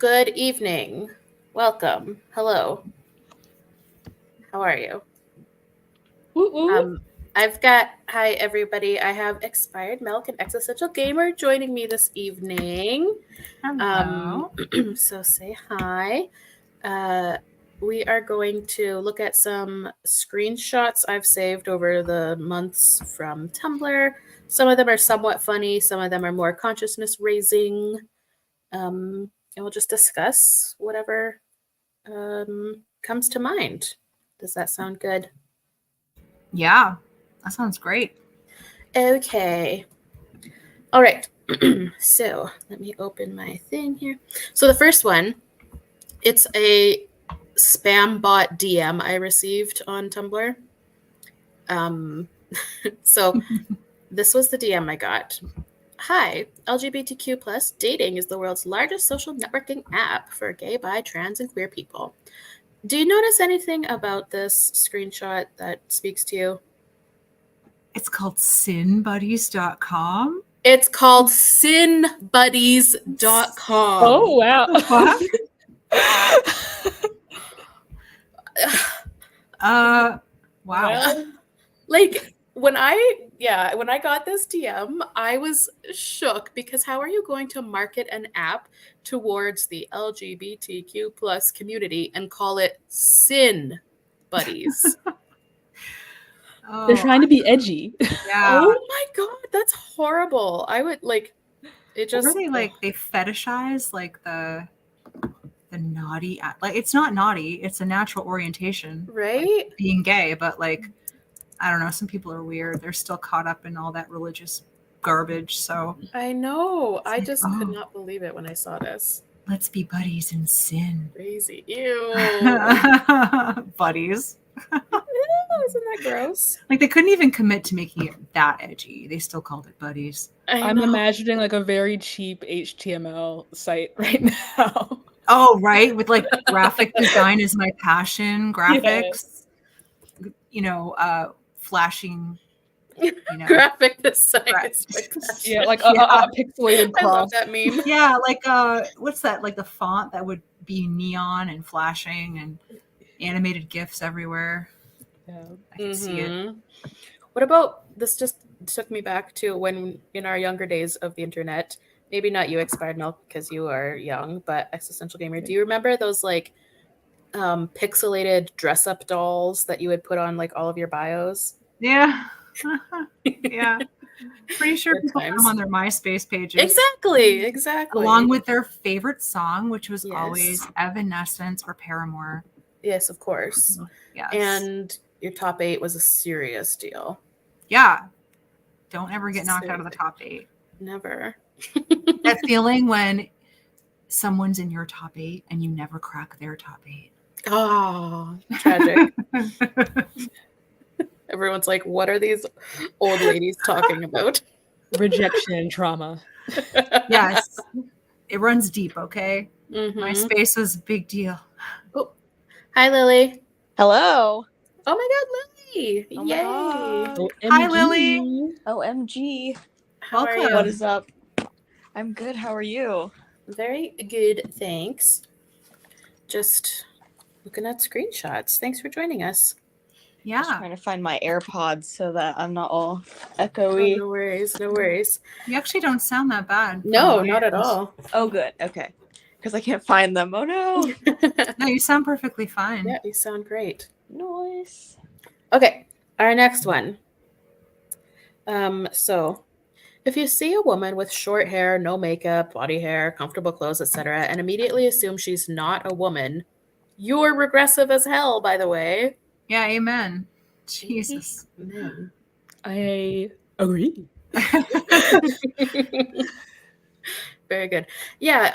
Good evening. Welcome. Hello. How are you? Hi everybody. I have Expired Milk and Existential Gamer joining me this evening. Hello. So say hi. We are going to look at some screenshots I've saved over the months from Tumblr. Some of them are somewhat funny, some of them are more consciousness raising. And we'll just discuss whatever comes to mind. Does that sound good? Yeah, that sounds great. Okay. All right. So let me open my thing here. So the first one, it's a spam bot DM I received on Tumblr. So this was the DM I got. Hi, LGBTQ plus dating is the world's largest social networking app for gay, bi, trans, and queer people. Do you notice anything about this screenshot that speaks to you? It's called sinbuddies.com. It's called sinbuddies.com. Oh, wow. Wow. Like when I got this DM, I was shook because how are you going to market an app towards the LGBTQ plus community and call it Sin Buddies? They're trying to be edgy. Yeah. Oh my god, that's horrible. I would like it just Or they fetishize like the naughty, like it's not naughty, it's a natural orientation, right? Like, being gay, but like I don't know, some people are weird. They're still caught up in all that religious garbage. So I know. I like, just could not believe it when I saw this. Let's be buddies in sin. Crazy. Ew. Buddies. Isn't that gross? Like they couldn't even commit to making it that edgy. They still called it buddies. I'm imagining like a very cheap HTML site right now. Oh, right. With like graphic design is my passion. Graphics, flashing, graphic design is my passion. Yeah, like a pixelated cross. I love that meme. Yeah, like what's that? Like the font that would be neon and flashing and animated GIFs everywhere. Yeah. I can see it. What about this? Just took me back to when in our younger days of the internet. Maybe not you, Expired Milk, because you are young, but Existential Gamer. Do you remember those like pixelated dress-up dolls that you would put on like all of your bios? Yeah. Yeah. Pretty sure people put them on their MySpace pages. Exactly. Along with their favorite song, which was always Evanescence or Paramore. Yes, of course. Yes. And your top 8 was a serious deal. Yeah. Don't ever get knocked out of the top 8. Never. That feeling when someone's in your top 8 and you never crack their top 8. Oh, tragic. Everyone's like, what are these old ladies talking about? Rejection and trauma. Yes. It runs deep, okay? MySpace was a big deal. Oh. Hi, Lily. Hello. Oh my god, Lily. Oh Yay. Hi, Lily. OMG. How are you? What is up? I'm good. How are you? Very good, thanks. Just looking at screenshots. Thanks for joining us. Yeah. Just trying to find my AirPods so that I'm not all echoey. Oh, no worries, no worries. You actually don't sound that bad. No, not at all. Oh, good. Okay. Because I can't find them. Oh, no. No, you sound perfectly fine. Yeah, you sound great. Nice. Okay, our next one. So if you see a woman with short hair, no makeup, body hair, comfortable clothes, etc., and immediately assume she's not a woman, you're regressive as hell, by the way. Yeah, amen. Jesus. Amen. I agree. Very good. Yeah,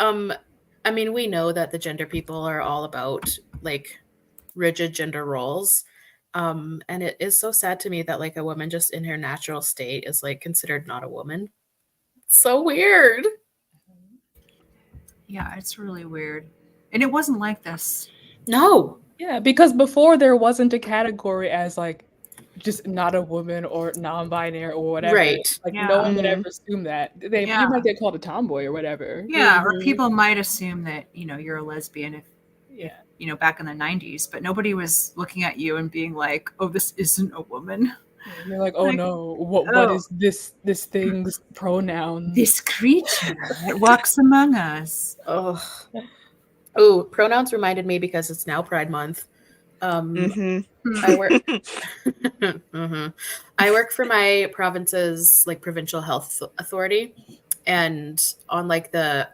I mean, we know that the gender people are all about like rigid gender roles. And it is so sad to me that like a woman just in her natural state is like considered not a woman. It's so weird. Yeah, it's really weird. And it wasn't like this. No. Yeah, because before there wasn't a category as like just not a woman or non-binary or whatever. Right. Like Yeah. no one would Mhm. ever assume that. You Yeah. might get called a tomboy or whatever. Yeah, or Mhm. people might assume that, you're a lesbian if, Yeah. back in the 90s, but nobody was looking at you and being like, oh, this isn't a woman. And you're like, oh Like, no, what oh. is this thing's pronouns? This creature that walks among us. Oh, pronouns reminded me because it's now Pride Month. Mhm. I work. Mhm. I work for my province's like provincial health authority, and on like the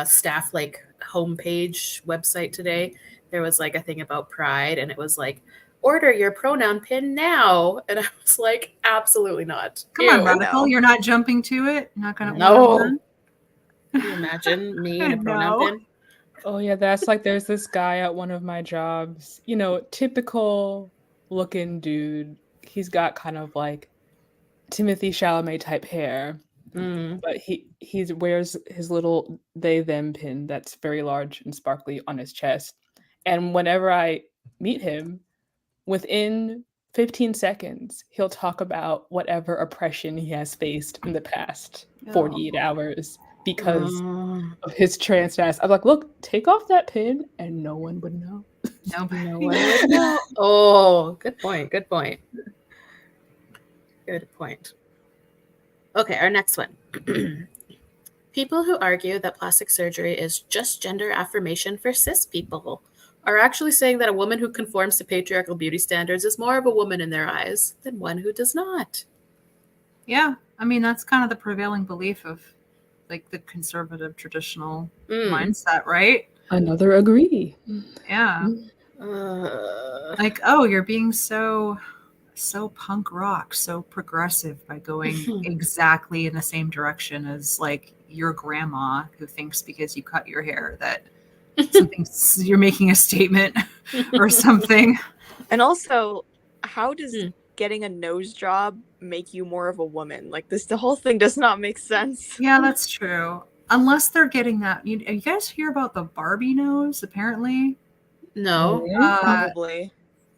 staff like homepage website today, there was like a thing about Pride, and it was like, order your pronoun pin now, and I was like, absolutely not. Come on, Ew. Radical. No. You're not jumping to it? Not going to No. order one? Can you imagine me in a pronoun No. pin? Oh yeah, that's like there's this guy at one of my jobs, typical looking dude. He's got kind of like Timothy Chalamet type hair, Mm. but he wears his little they them pin that's very large and sparkly on his chest. And whenever I meet him, within 15 seconds, he'll talk about whatever oppression he has faced in the past 48 hours because of his trans ass. I'm like, look, take off that pin and no one would know. Nobody. No one would know. Oh, good point. Good point. Good point. Okay, our next one. People who argue that plastic surgery is just gender affirmation for cis people are actually saying that a woman who conforms to patriarchal beauty standards is more of a woman in their eyes than one who does not. Yeah, I mean, that's kind of the prevailing belief of like the conservative traditional mindset, right? Another agree. Yeah. Like, oh, you're being so punk rock, so progressive by going exactly in the same direction as like your grandma who thinks because you cut your hair that you're making a statement or something. And also, how does getting a nose job make you more of a woman? Like the whole thing does not make sense. Yeah, that's true. Unless they're getting that. You guys hear about the Barbie nose? Apparently, No. Probably.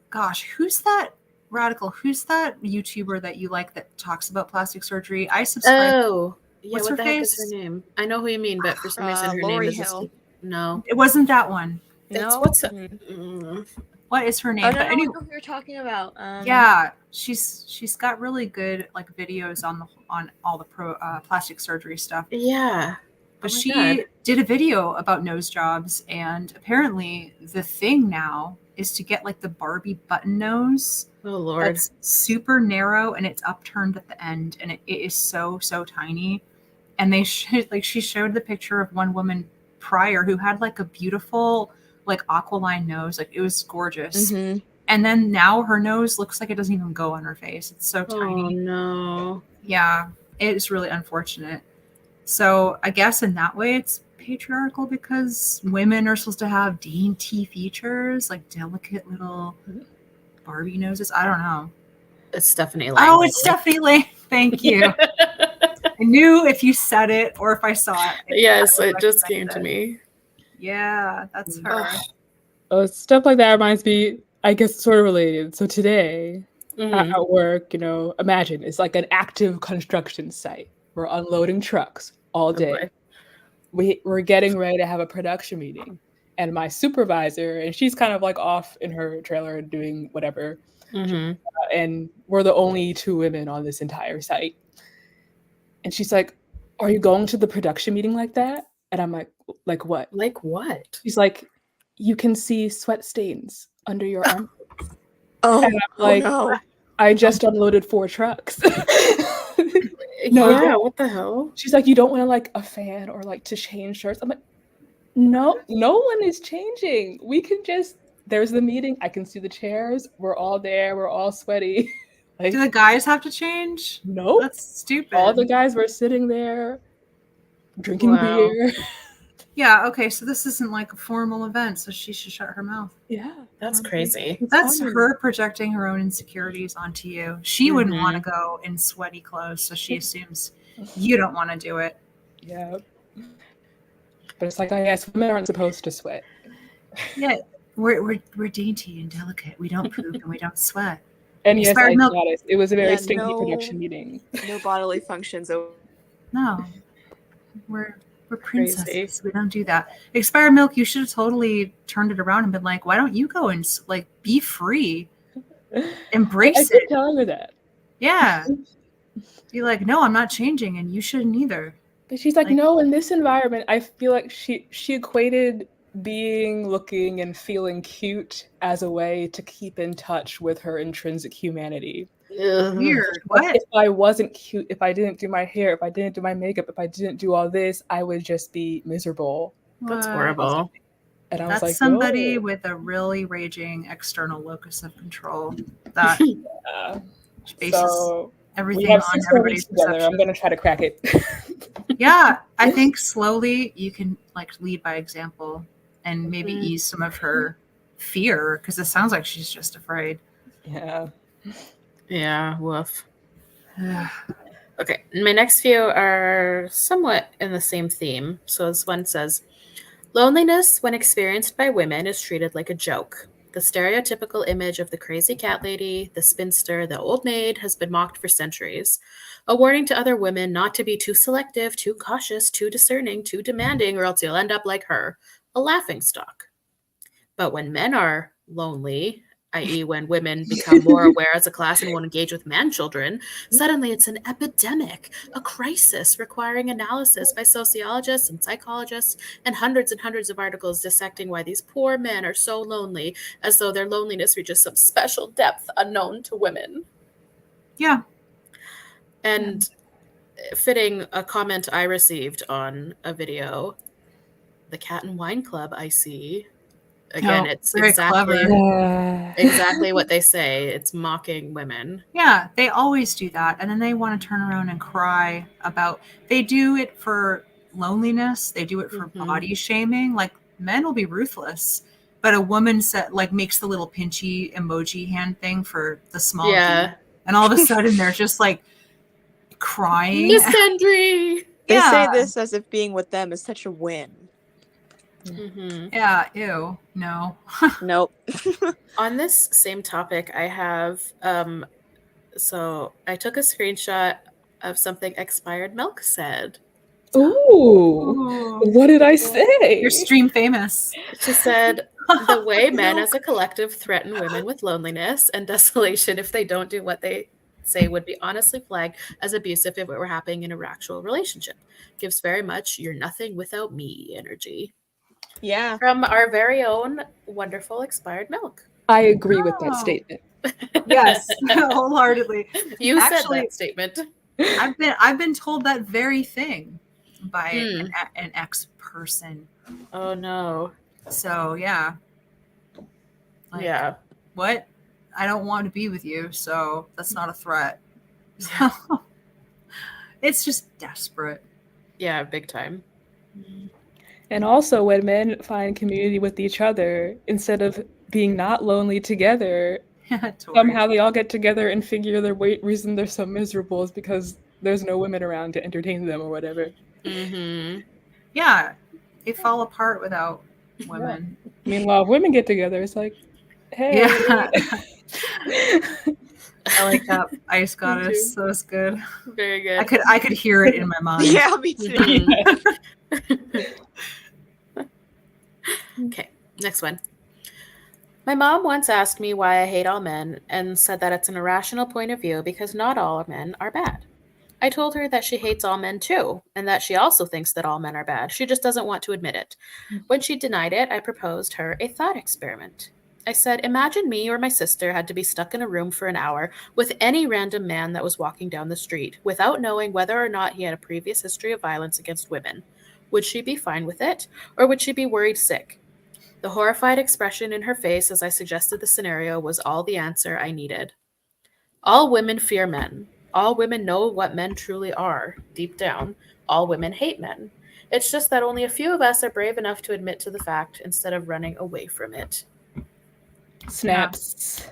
Gosh, who's that Radical? Who's that YouTuber that you like that talks about plastic surgery? I subscribe. Oh, yeah. What's what her the heck face? is her name? I know who you mean, but for some reason her Lori name is Hill. no. It wasn't that one. No. What's What is her name? Oh, no, But I anyway, know who you're talking about. yeah, she's got really good like videos on all the plastic surgery stuff. Yeah. But Oh my she God. did a video about nose jobs, and apparently the thing now is to get like the Barbie button nose. Oh Lord. That's super narrow and it's upturned at the end, and it is so tiny. And she showed the picture of one woman prior who had like a beautiful like aquiline nose, like it was gorgeous. Mhm. And then now her nose looks like it doesn't even go on her face. It's so tiny. Oh no. Yeah, it's really unfortunate. So I guess in that way it's patriarchal because women are supposed to have dainty features, like delicate little Barbie noses. I don't know. It's Stephanie Lang. Oh, it's Stephanie Lang. Thank you. I knew if you said it or if I saw it. Yes, I would it just recognize came to it. me. Yeah, that's her. Stuff like that reminds me, I guess, sort of related. So today Mhm. at work, imagine it's like an active construction site. We're unloading trucks all day. We're getting ready to have a production meeting. And my supervisor, and she's kind of like off in her trailer doing whatever. Mhm. And we're the only two women on this entire site. And she's like, are you going to the production meeting like that? And I'm like what? Like what? She's like, you can see sweat stains under your arm. Oh, And I'm like, no. I just unloaded 4 trucks. No, yeah, what the hell? She's like, you don't want to like a fan or like to change shirts. I'm like, no one is changing. We can just, there's the meeting. I can see the chairs. We're all there. We're all sweaty. Like, Do the guys have to change? nope. That's stupid. All the guys were sitting there drinking beer. Yeah, okay, so this isn't like a formal event, so she should shut her mouth. Yeah. That's crazy. That's her projecting her own insecurities onto you. She wouldn't want to go in sweaty clothes, so she assumes you don't want to do it. Yeah. But it's like, I guess women aren't supposed to sweat. Yeah, we're dainty and delicate. We don't poop and we don't sweat. And yes, Expired I milk. got it. It was a very Yeah, stinky no- production meeting. No bodily functions. No, we're Crazy. princesses. We don't do that. Expired milk. You should have totally turned it around and been like, why don't you go and like be free, I embrace kept it? telling her that. Yeah. Be like, no, I'm not changing, and you shouldn't either. But she's like, Like- no, in this environment, I feel like she equated being, looking, and feeling cute as a way to keep in touch with her intrinsic humanity. Weird. Like, What? if I wasn't cute, if I didn't do my hair, if I didn't do my makeup, if I didn't do all this, I would just be miserable. That's What? horrible. And I was That's like, somebody no. with a really raging external locus of control that Yeah. bases So we everything have on 6 more everybody's weeks together. perception. I'm gonna try to crack it. Yeah, I think slowly you can like lead by example and maybe Mhm. ease some of her fear, because it sounds like she's just afraid. Yeah. Yeah, woof. Okay, my next few are somewhat in the same theme. So this one says, loneliness when experienced by women is treated like a joke. The stereotypical image of the crazy cat lady, the spinster, the old maid has been mocked for centuries. A warning to other women not to be too selective, too cautious, too discerning, too demanding, or else you'll end up like her, a laughingstock. But when men are lonely, i.e., when women become more aware as a class and won't engage with man children, suddenly it's an epidemic, a crisis requiring analysis by sociologists and psychologists, and hundreds of articles dissecting why these poor men are so lonely, as though their loneliness reaches some special depth unknown to women. Yeah. And fitting a comment I received on a video, the Cat and Wine Club I see. Again, Oh, it's very exactly clever. exactly what they say. It's mocking women. Yeah, they always do that. And then they want to turn around and cry about, they do it for loneliness. They do it for Mhm. body shaming. Like men will be ruthless, but a woman like makes the little pinchy emoji hand thing for the small Yeah. D. And all of a sudden they're just like crying. Miss Hendry. They say Yeah. this as if being with them is such a win. Mhm. Yeah, ew. No. Nope. On this same topic, I have so I took a screenshot of something Expired Milk said. Ooh. Ooh. What did I say? You're stream famous. She said, the way men as a collective threaten women with loneliness and desolation if they don't do what they say would be honestly flagged as abusive if it were happening in a actual relationship. Gives very much you're nothing without me energy. Yeah. From our very own wonderful Expired Milk. I agree with that Oh. statement. Yes, wholeheartedly. You said Actually, that statement. I've been told that very thing by Hmm. an ex person. Oh no. So yeah. Like, Yeah. what? I don't want to be with you, so that's not a threat. Yeah. So, it's just desperate. Yeah, big time. And also, when men find community with each other, instead of being not lonely together, Tori. somehow they all get together and figure their reason they're so miserable is because there's no women around to entertain them or whatever. Mm-hmm. Yeah, they fall apart without women. Meanwhile, if women get together, it's like, hey. Yeah. I like that Ice too. Goddess. That was good. Very good. I could hear it in my mind. Yeah, me too. Mhm. Okay, next one. My mom once asked me why I hate all men and said that it's an irrational point of view because not all men are bad. I told her that she hates all men too, and that she also thinks that all men are bad. She just doesn't want to admit it. When she denied it, I proposed her a thought experiment. I said, imagine me or my sister had to be stuck in a room for an hour with any random man that was walking down the street without knowing whether or not he had a previous history of violence against women. Would she be fine with it, or would she be worried sick? The horrified expression in her face as I suggested the scenario was all the answer I needed. All women fear men. All women know what men truly are, deep down. All women hate men. It's just that only a few of us are brave enough to admit to the fact instead of running away from it. Snaps.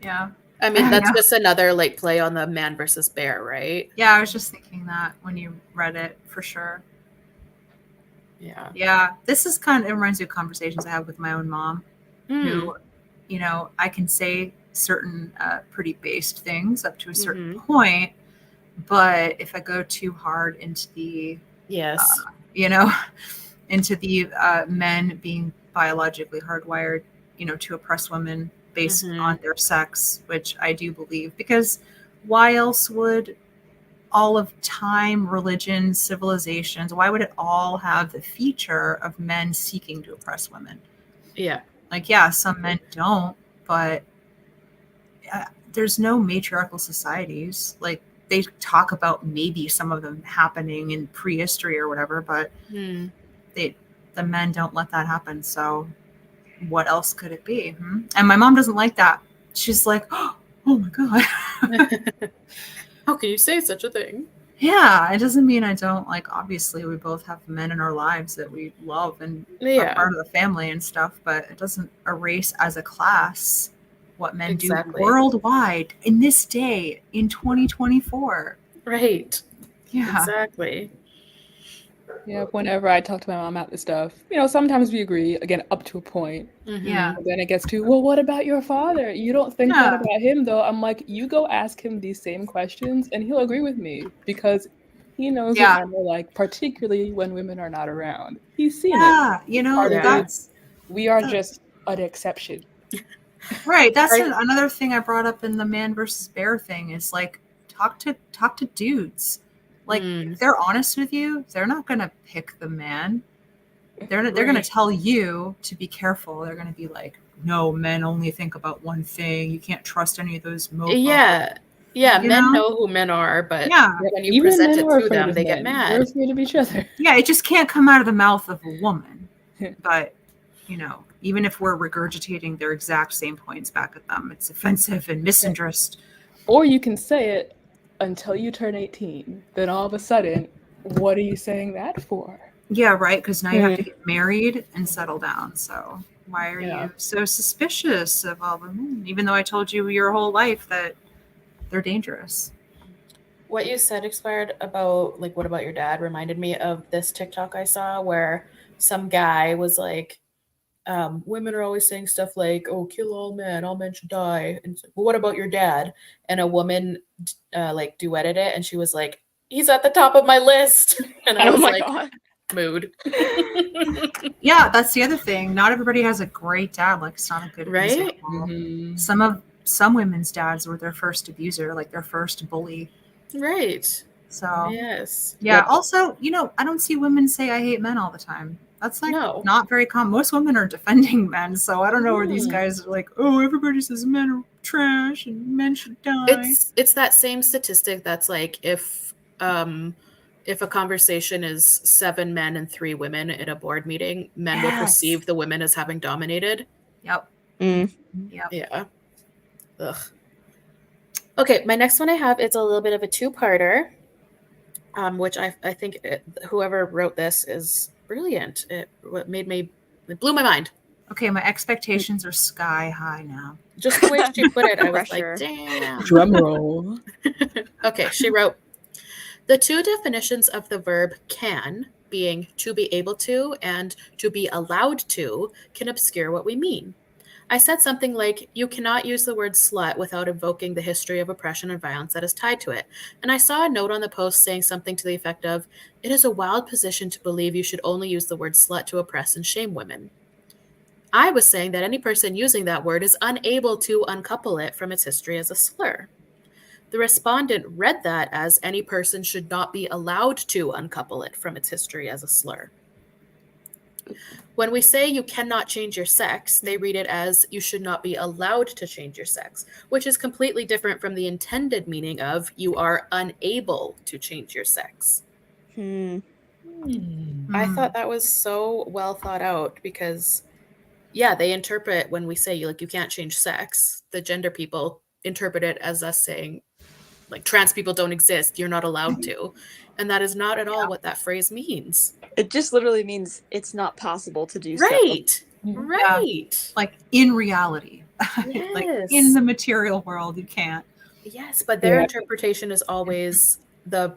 Yeah. I mean, that's Yeah. just another like play on the man versus bear, right? Yeah, I was just thinking that when you read it, for sure. Yeah. Yeah, this is it reminds me of conversations I have with my own mom, Mm. who, I can say certain pretty based things up to a certain point. But if I go too hard into the, Yes. into the men being biologically hardwired, to oppress women based on their sex, which I do believe, because why else would all of time, religion, civilizations, why would it all have the feature of men seeking to oppress women? Yeah. Like, yeah, some men don't, but there's no matriarchal societies. Like, they talk about maybe some of them happening in prehistory or whatever, but the men don't let that happen. So what else could it be? And my mom doesn't like that. She's like, oh my God. How can you say such a thing? Yeah, it doesn't mean I don't. Like, obviously, we both have men in our lives that we love and are part of the family and stuff, but it doesn't erase as a class what men do worldwide in this day in 2024. Right. Yeah. Exactly. Yeah, whenever I talk to my mom about this stuff, sometimes we agree, again, up to a point. Yeah. But then it gets to, well, what about your father? You don't think that about him, though. I'm like, you go ask him these same questions, and he'll agree with me, because he knows what men are like, particularly when women are not around. He's seen it. We are just an exception. Right. That's another thing I brought up in the man versus bear thing is, like, talk to dudes. Like, if they're honest with you, they're not going to pick the man. They're going to tell you to be careful. They're going to be like, no, men only think about one thing. You can't trust any of those mofos. Yeah, men know who men are, but when you present it to them, they get mad. We're afraid of each other. Yeah, it just can't come out of the mouth of a woman. But, even if we're regurgitating their exact same points back at them, it's offensive and misandrist. Or you can say it until you turn 18. Then all of a sudden, what are you saying that for? Yeah, right, because now you have to get married and settle down. So why are you so suspicious of all the men, even though I told you your whole life that they're dangerous? What you said, Expired, about, like, what about your dad, reminded me of this TikTok I saw where some guy was like, women are always saying stuff like, oh, kill all men should die. And it's like, well, what about your dad? And a woman like duetted it, and she was like, he's at the top of my list. And I was like, God. Mood. Yeah, that's the other thing. Not everybody has a great dad. Like, it's not a good example. Some women's dads were their first abuser, like their first bully. Right. So yes. Yeah. Also, I don't see women say I hate men all the time. That's like not very common. Most women are defending men, so I don't know where these guys are like, oh, everybody says men are trash and men should die. It's that same statistic that's like, if a conversation is 7 men and 3 women in a board meeting, men will perceive the women as having dominated. Yep. Yep. Yeah. Ugh. Okay, my next one I have, it's a little bit of a two-parter, which I think whoever wrote this is brilliant. It blew my mind. Okay, my expectations are sky high now. Just the way she put it, I was like, damn. Drum roll. Okay, she wrote, the two definitions of the verb can, being to be able to and to be allowed to, can obscure what we mean. I said something like, you cannot use the word slut without invoking the history of oppression and violence that is tied to it. And I saw a note on the post saying something to the effect of, it is a wild position to believe you should only use the word slut to oppress and shame women. I was saying that any person using that word is unable to uncouple it from its history as a slur. The respondent read that as any person should not be allowed to uncouple it from its history as a slur. When we say you cannot change your sex, they read it as you should not be allowed to change your sex, which is completely different from the intended meaning of you are unable to change your sex. I thought that was so well thought out because, they interpret when we say like you can't change sex, the gender people interpret it as us saying like trans people don't exist, you're not allowed to. And that is not at all what that phrase means. It just literally means it's not possible to do right. so. Right. Like in reality. Yes. Like in the material world, you can't. Yes, but their interpretation is always as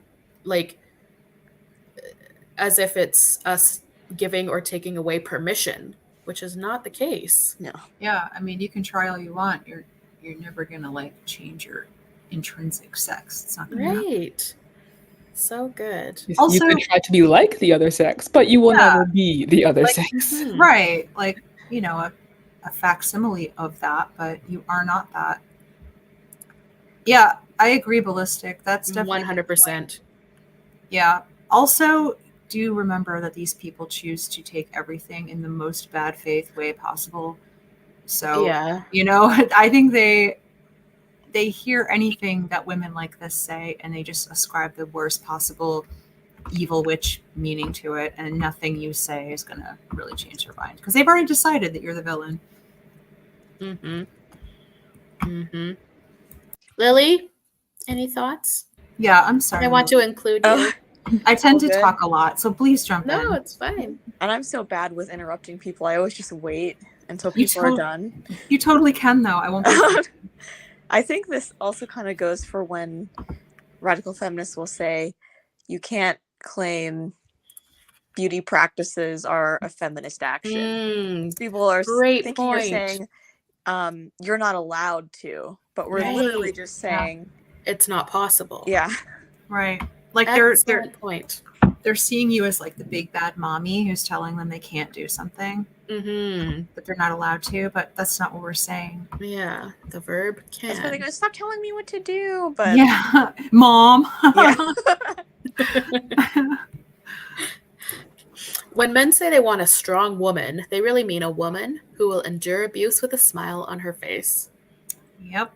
if it's us giving or taking away permission, which is not the case. No. Yeah, I mean, you can try all you want. you're never gonna like change your intrinsic sex. It's not gonna happen. Right. So good. Also- you can try to be like the other sex, but you will Yeah. never be the other Like, sex. Mhm. Right. Like, you know, a facsimile of that, but you are not that. Yeah, I agree, Ballistic. That's definitely a good point. 100%. Yeah. Also, do remember that these people choose to take everything in the most bad faith way possible. So, Yeah. you know, I think they hear anything that women like this say and they just ascribe the worst possible evil witch meaning to it, and nothing you say is going to really change their mind because they've already decided that you're the villain. Mm-hmm. Mm-hmm. Lily, any thoughts? Yeah, I'm sorry. I want to include you. I tend to All good. talk a lot, so please jump No, in. it's fine. And I'm so bad with interrupting people. I always just wait until You people are tot- done. You totally can, though. I won't be. I think this also kind of goes for when radical feminists will say you can't claim beauty practices are a feminist action. People are Great thinking you're point. saying you're not allowed to, but we're literally Right. just saying It's not possible. yeah. Right. Like they're Excellent point. they're seeing you as like the big bad mommy who's telling them they can't do something, Mm-hmm. but they're not allowed to. But that's not what we're saying. Yeah, the verb That's why they're can. gonna stop telling me what to do. But Yeah, mom. yeah. When men say they want a strong woman, they really mean a woman who will endure abuse with a smile on her face. Yep.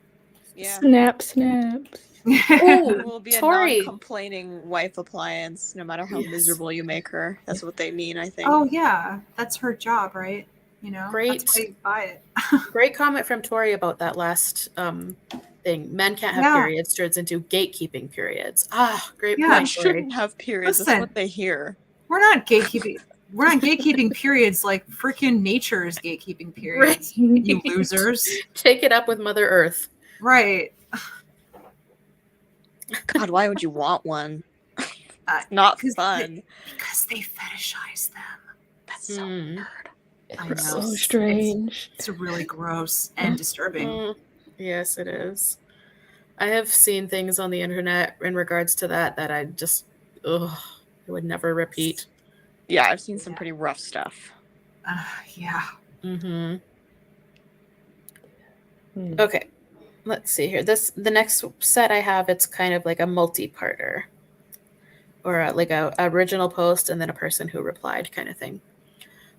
Yeah. Snap, snaps. Ooh, Will be a Tori. non-complaining wife appliance, no matter how Yes. miserable you make her. That's what they mean, I think. Oh yeah, that's her job, right? You know, Great. That's why you buy it. Great comment from Tori about that last thing. Men can't have Yeah. periods turns into gatekeeping periods. Ah, great Yeah, Men point, Tori. shouldn't have periods. Listen. That's what they hear. We're not gatekeeping. We're not gatekeeping periods like freaking nature is gatekeeping periods. You losers. Take it up with Mother Earth. Right. God, why would you want one? Uh, Not 'cause fun. Because they fetishize them. That's so Mm. weird. I It's know. so strange. It's really gross and disturbing. Mm. Yes, it is. I have seen things on the internet in regards to that I just, I would never repeat. Yeah, I've seen some pretty rough stuff. Yeah. Mm-hmm. Hmm. Okay, let's see here. The next set I have, it's kind of like a multi-parter, or like a original post and then a person who replied kind of thing.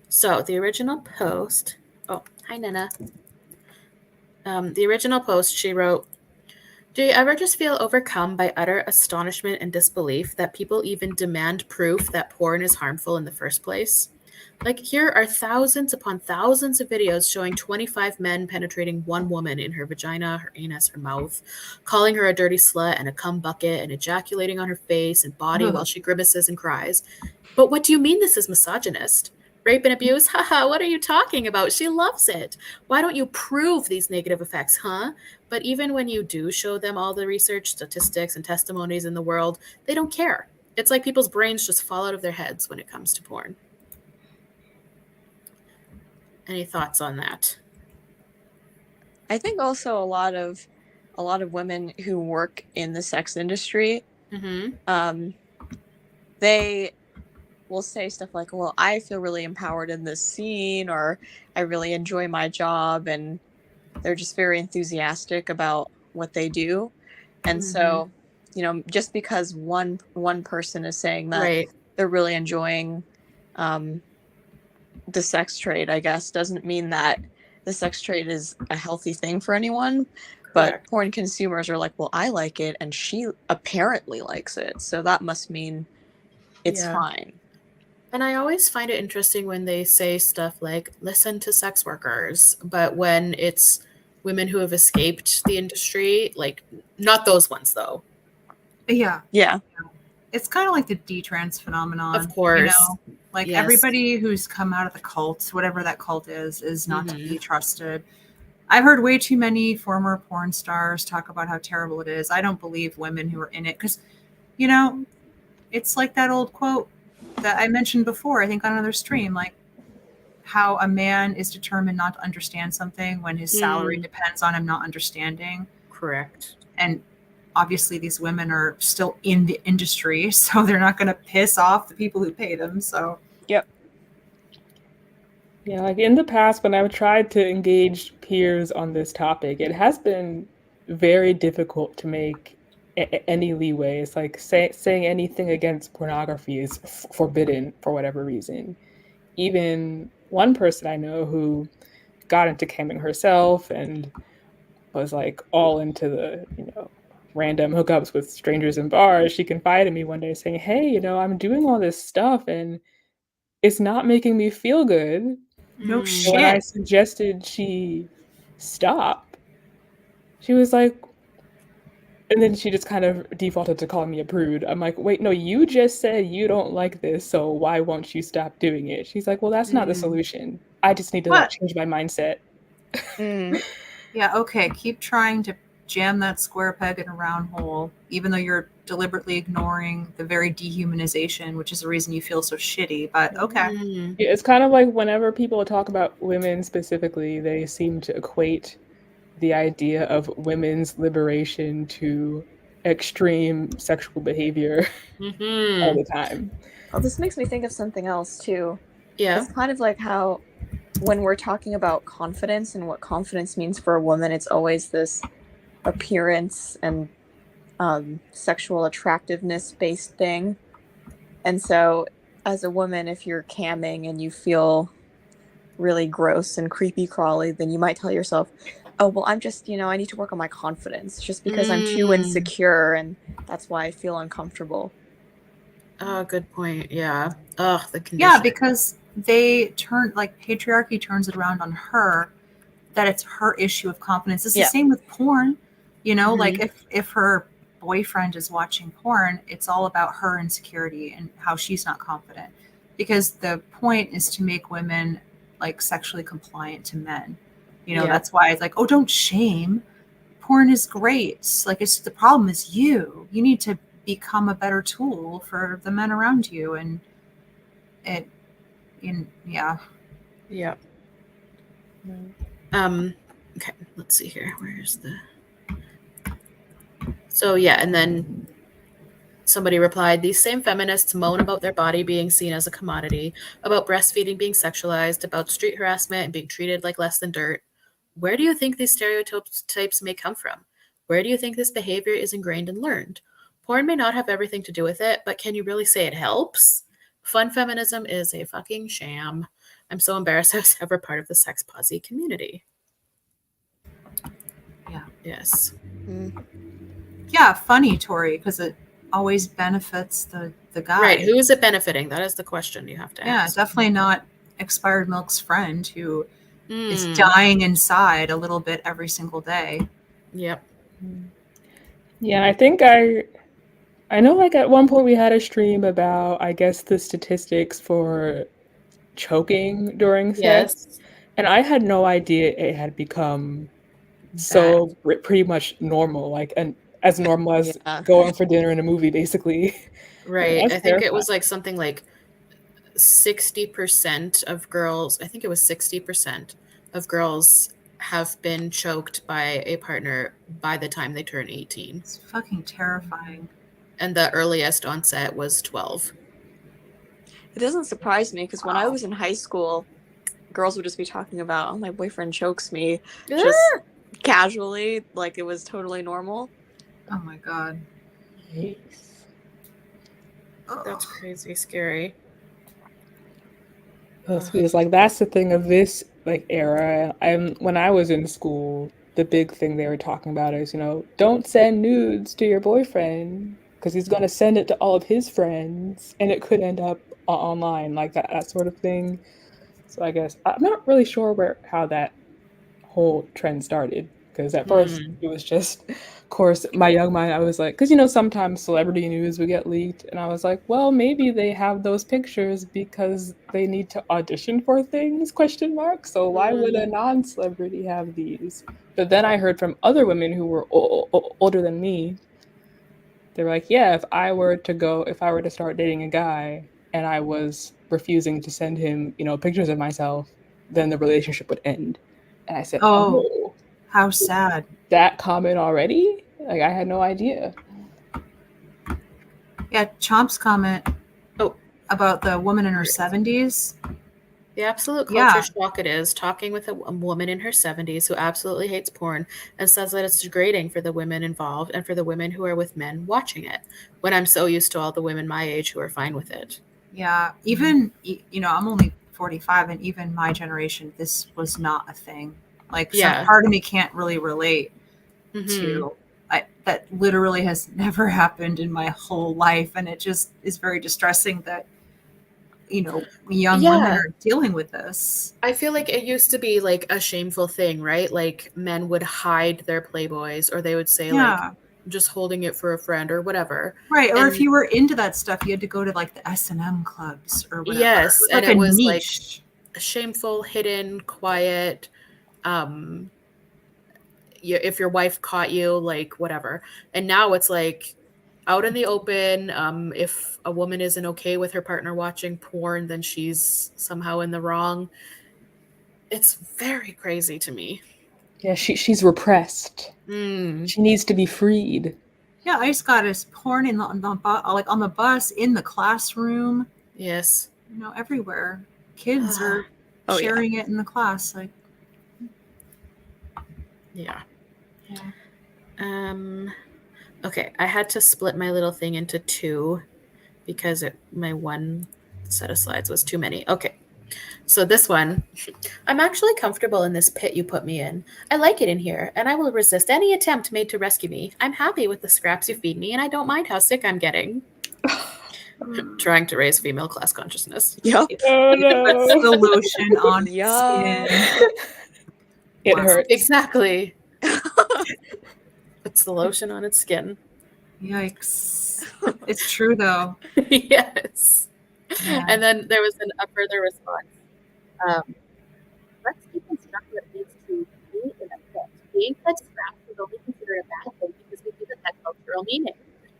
So the original post. Oh, hi Nina. The original post, she wrote, "Do you ever just feel overcome by utter astonishment and disbelief that people even demand proof that porn is harmful in the first place? Like, here are thousands upon thousands of videos showing 25 men penetrating one woman in her vagina, her anus, her mouth, calling her a dirty slut and a cum bucket, and ejaculating on her face and body Ugh. while she grimaces and cries. But what do you mean this is misogynist? Rape and abuse? Haha, what are you talking about? She loves it. Why don't you prove these negative effects, huh? But even when you do show them all the research, statistics, and testimonies in the world, they don't care. It's like people's brains just fall out of their heads when it comes to porn." Any thoughts on that? I think also a lot of women who work in the sex industry, Mm-hmm. They will say stuff like, well, I feel really empowered in this scene, or I really enjoy my job, and they're just very enthusiastic about what they do. And so, you know, just because one person is saying that Right. they're really enjoying the sex trade, I guess, doesn't mean that the sex trade is a healthy thing for anyone. But Correct. porn consumers are like, well, I like it, and she apparently likes it, so that must mean it's Yeah. fine. And I always find it interesting when they say stuff like, listen to sex workers, but when it's women who have escaped the industry, like, not those ones, though. Yeah. Yeah. It's kind of like the detrans phenomenon. Of course. You know? Like Yes. everybody who's come out of the cult, whatever that cult is not to Mhm. be trusted. I've heard way too many former porn stars talk about how terrible it is. I don't believe women who are in it because, you know, it's like that old quote that I mentioned before, I think on another stream, like, how a man is determined not to understand something when his salary depends on him not understanding. Correct. And obviously these women are still in the industry, so they're not going to piss off the people who pay them. So Yep. Yeah, like in the past, when I've tried to engage peers on this topic, it has been very difficult to make any leeway. It's like saying anything against pornography is forbidden for whatever reason. Even one person I know who got into camming herself and was like all into the, random hookups with strangers in bars, she confided in me one day saying, "Hey, I'm doing all this stuff and it's not making me feel good." no And when I shit. suggested she stop, she was like, and then she just kind of defaulted to calling me a prude. I'm like, wait, no, you just said you don't like this, so why won't you stop doing it? She's like, well, that's not the solution. I just need to What? change my mindset. Yeah, okay, keep trying to jam that square peg in a round hole, even though you're deliberately ignoring the very dehumanization, which is the reason you feel so shitty. But okay. Yeah, it's kind of like whenever people talk about women specifically, they seem to equate the idea of women's liberation to extreme sexual behavior all the time. Well, this makes me think of something else too. Yeah. It's kind of like how when we're talking about confidence and what confidence means for a woman, it's always this appearance and sexual attractiveness based thing. And so as a woman, if you're camming and you feel really gross and creepy crawly, then you might tell yourself, oh, well, I'm just, I need to work on my confidence just because I'm too insecure and that's why I feel uncomfortable. Oh, good point. Yeah. Oh, the condition. Yeah, because they turn, like, patriarchy turns it around on her, that it's her issue of confidence. It's the same with porn. Like if her boyfriend is watching porn, it's all about her insecurity and how she's not confident. Because the point is to make women like sexually compliant to men. That's why it's like, oh, don't shame. Porn is great. Like, it's the problem is you. You need to become a better tool for the men around you, and yeah. Okay, let's see here. Where's the... So yeah, and then somebody replied, these same feminists moan about their body being seen as a commodity, about breastfeeding being sexualized, about street harassment and being treated like less than dirt. Where do you think these stereotypes may come from? Where do you think this behavior is ingrained and learned? Porn may not have everything to do with it, but can you really say it helps? Fun feminism is a fucking sham. I'm so embarrassed I was ever part of the sex posse community. Yeah. Yes. Yeah, funny, Tori, because it always benefits the guy. Right. Who is it benefiting? That is the question you have to ask. Yeah, definitely not Expired Milk's friend who is dying inside a little bit every single day. Yep. Yeah, I think I know, like, at one point we had a stream about, I guess, the statistics for choking during sex. And I had no idea it had become so pretty much normal, like, and as normal as going for dinner in a movie, basically. Right. I think it was like something like 60% of girls, I think it was 60% of girls have been choked by a partner by the time they turn 18. It's fucking terrifying. And the earliest onset was 12. It doesn't surprise me because when I was in high school, girls would just be talking about, oh, my boyfriend chokes me, just casually, like it was totally normal. Oh my god. That's crazy scary. It's like, that's the thing of this like era. When I was in school, the big thing they were talking about is, don't send nudes to your boyfriend because he's going to send it to all of his friends and it could end up online, like that sort of thing. So I guess I'm not really sure how that whole trend started, because at first it was just, of course, my young mind, I was like, because sometimes celebrity news would get leaked, and I was like, well, maybe they have those pictures because they need to audition for things, ? So why would a non-celebrity have these? But then I heard from other women who were older than me. They were like, yeah, if I were to start dating a guy, and I was refusing to send him, pictures of myself, then the relationship would end. And I said, Oh, how sad. That comment already? Like, I had no idea. Yeah, Chomp's comment about the woman in her 70s. The absolute culture shock it is, talking with a woman in her 70s who absolutely hates porn and says that it's degrading for the women involved and for the women who are with men watching it, when I'm so used to all the women my age who are fine with it. Yeah, even, I'm only 45, and even my generation, this was not a thing. Like, some part of me can't really relate to that. Literally has never happened in my whole life, and it just is very distressing that young women are dealing with this. I feel like it used to be like a shameful thing, right? Like, men would hide their Playboys, or they would say like, just holding it for a friend or whatever. Right. Or if you were into that stuff, you had to go to like the S&M clubs or whatever. Yes. It was and it was niche. Like shameful, hidden, quiet. If your wife caught you, like whatever. And now it's like out in the open. If a woman isn't okay with her partner watching porn, then she's somehow in the wrong. It's very crazy to me. Yeah, she's repressed. She needs to be freed. Yeah, I just got his porn on the bus, in the classroom. Yes. Everywhere. Kids are sharing it in the class. Like, yeah. Okay, I had to split my little thing into two because my one set of slides was too many. Okay. So this one, I'm actually comfortable in this pit you put me in. I like it in here, and I will resist any attempt made to rescue me. I'm happy with the scraps you feed me, and I don't mind how sick I'm getting. Trying to raise female class consciousness. Yep. Oh no. The lotion on skin. It hurts. Exactly. It's the lotion on its skin. Yikes. It's true though. Yes. Yeah. And then there was a further response. Let's deconstruct what it means to be in a pit. Being fed scraps is only considered a bad thing because we give it that cultural meaning.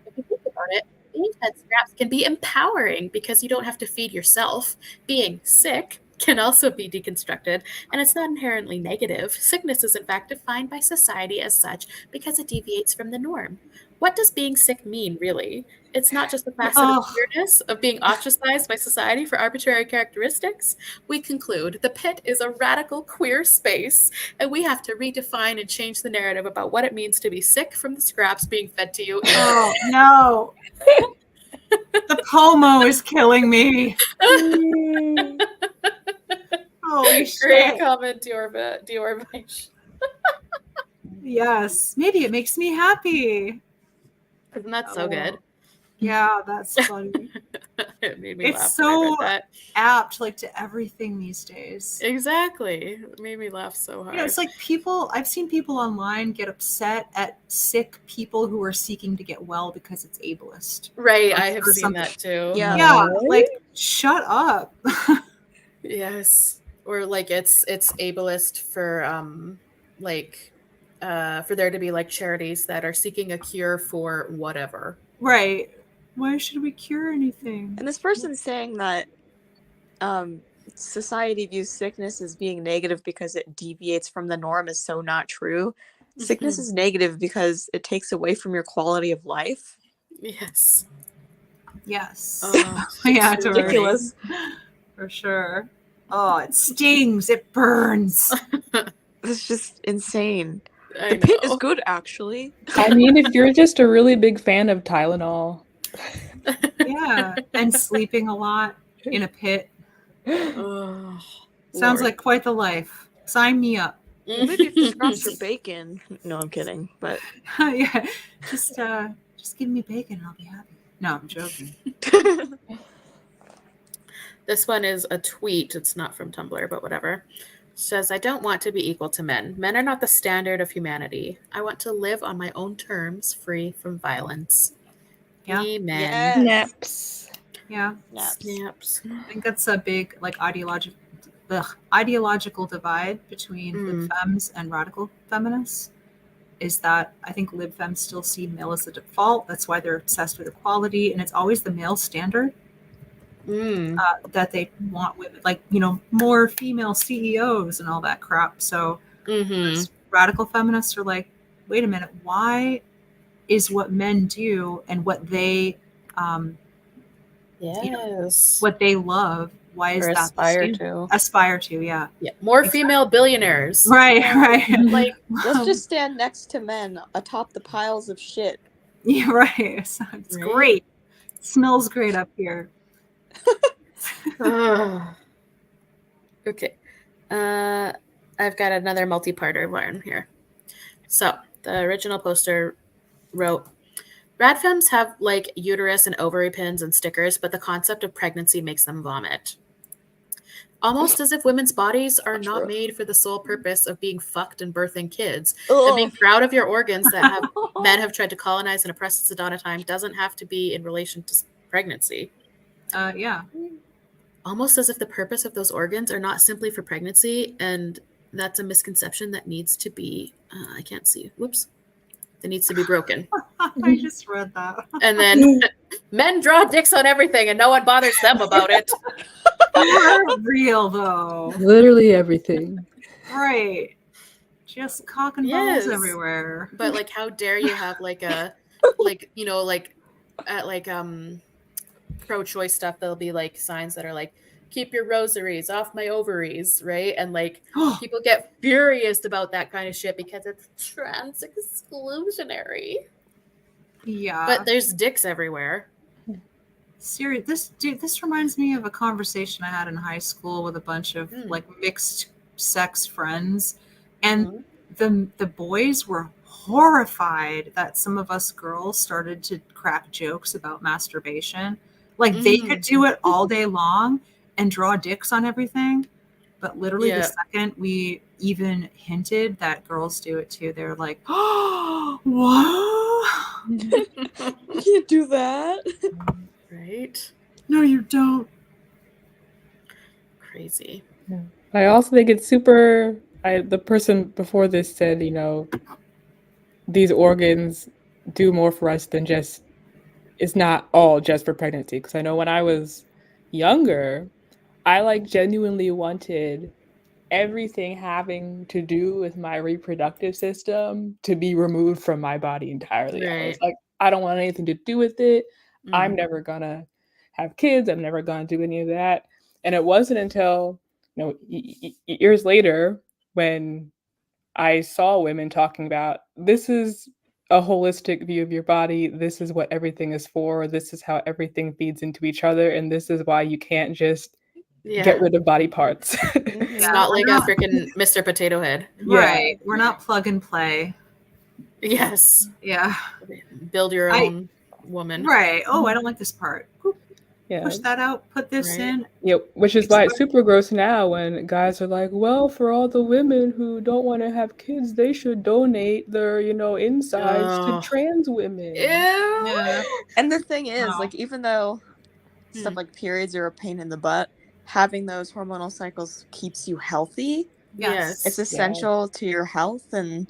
If you think about it, being fed scraps can be empowering because you don't have to feed yourself. Being sick can also be deconstructed, and it's not inherently negative. Sickness is in fact defined by society as such because it deviates from the norm. What does being sick mean, really? It's not just a facet of queerness, of being ostracized by society for arbitrary characteristics. We conclude the pit is a radical queer space, and we have to redefine and change the narrative about what it means to be sick from the scraps being fed to you. Oh, no. The pomo is killing me. Holy shit. Great comment, Dior. Yes. Maybe it makes me happy. Isn't that so good? Yeah, that's funny. It made me laugh. It's so apt, like, to everything these days. Exactly. It made me laugh so hard. Yeah, it's like I've seen people online get upset at sick people who are seeking to get well because it's ableist. Right, I have seen that too. Yeah, like, shut up. Yes. Or like it's ableist for for there to be like charities that are seeking a cure for whatever. Right. Why should we cure anything? And this person's saying that society views sickness as being negative because it deviates from the norm is so not true. Sickness is negative because it takes away from your quality of life. Yes. Yes. Yeah, it's ridiculous. For sure. Oh, it stings. It burns. It's just insane. The pit is good, actually. I mean, if you're just a really big fan of Tylenol. Yeah, and sleeping a lot in a pit. Oh, sounds like quite the life. Sign me up. Well, maybe if the scraps are bacon. No, I'm kidding. But yeah, just give me bacon and I'll be happy. No, I'm joking. This one is a tweet. It's not from Tumblr, but whatever. It says, I don't want to be equal to men. Men are not the standard of humanity. I want to live on my own terms, free from violence. Yeah. Amen. Yes. Naps. Yeah. Snaps. I think that's a big ideological divide between libfems and radical feminists. Is that I think libfems still see male as the default. That's why they're obsessed with equality, and it's always the male standard. that they want women, like, more female CEOs and all that crap. So radical feminists are like, wait a minute, why is what men do and what they what they love, why is Or that aspire to? Yeah, more female billionaires, right. Like, let's just stand next to men atop the piles of shit. Yeah, right. So it's great. It smells great up here. Okay. I've got another multi-parter one here. So the original poster wrote, radfems have like uterus and ovary pins and stickers, but the concept of pregnancy makes them vomit. Almost as if women's bodies are not made for the sole purpose of being fucked and birthing kids. And being proud of your organs that men have tried to colonize and oppress us at a time doesn't have to be in relation to pregnancy. Yeah. Almost as if the purpose of those organs are not simply for pregnancy, and that's a misconception that needs to be, I can't see, whoops, that needs to be broken. I just read that. And then men draw dicks on everything and no one bothers them about it. For real, though. Literally everything. Right. Just cock and balls everywhere. But like, how dare you have like a, like, at like, pro-choice stuff, there'll be like signs that are like, keep your rosaries off my ovaries, right? And like people get furious about that kind of shit because it's trans exclusionary. Yeah. But there's dicks everywhere. Serious. This reminds me of a conversation I had in high school with a bunch of like mixed sex friends, and the boys were horrified that some of us girls started to crack jokes about masturbation. Like they could do it all day long and draw dicks on everything, but literally the second we even hinted that girls do it too, they're like, "Oh, what? You can't do that." Right? No, you don't. Crazy. Yeah. I also think it's super. The person before this said, these organs do more for us than just. It's not all just for pregnancy. Because I know when I was younger, I like genuinely wanted everything having to do with my reproductive system to be removed from my body entirely. Right. I was like, I don't want anything to do with it. I'm never gonna have kids. I'm never gonna do any of that. And it wasn't until years later when I saw women talking about, this is a holistic view of your body. This is what everything is for. This is how everything feeds into each other. And this is why you can't just get rid of body parts. It's not like a freaking Mr. Potato Head. Right. We're not plug and play. Yes. Yeah. Build your own woman. Right. Oh, I don't like this part. Yeah. Push that out, put this in. Yeah, which is why it's super gross now when guys are like, well, for all the women who don't want to have kids, they should donate their, insides to trans women. Yeah. And the thing is, like, even though stuff like periods are a pain in the butt, having those hormonal cycles keeps you healthy. Yes. It's essential to your health and,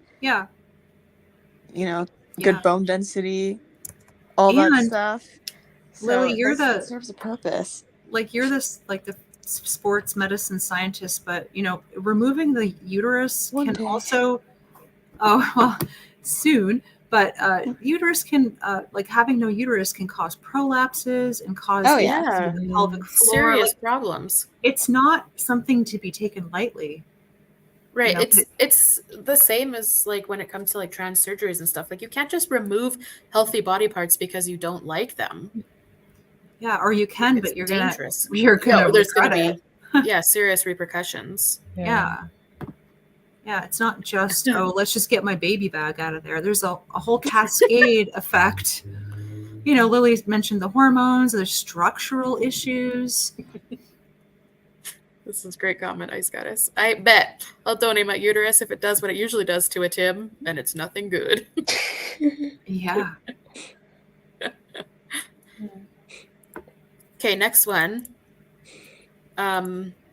good bone density, all that stuff. Lily, it serves a purpose. Like, you're the sports medicine scientist, but removing the uterus can also. Oh well, soon. But uterus can, having no uterus can cause prolapses and cause the pelvic floor. Serious problems. It's not something to be taken lightly. Right. It's the same as like when it comes to like trans surgeries and stuff. Like you can't just remove healthy body parts because you don't like them. Yeah, or you can, but you're dangerous. There's gonna be serious repercussions. Yeah, it's not just let's just get my baby bag out of there. There's a whole cascade effect. Lily mentioned the hormones, the structural issues. This is a great comment, Ice Goddess. I bet I'll donate my uterus if it does what it usually does to a Tim, and it's nothing good. Yeah. Okay, next one. A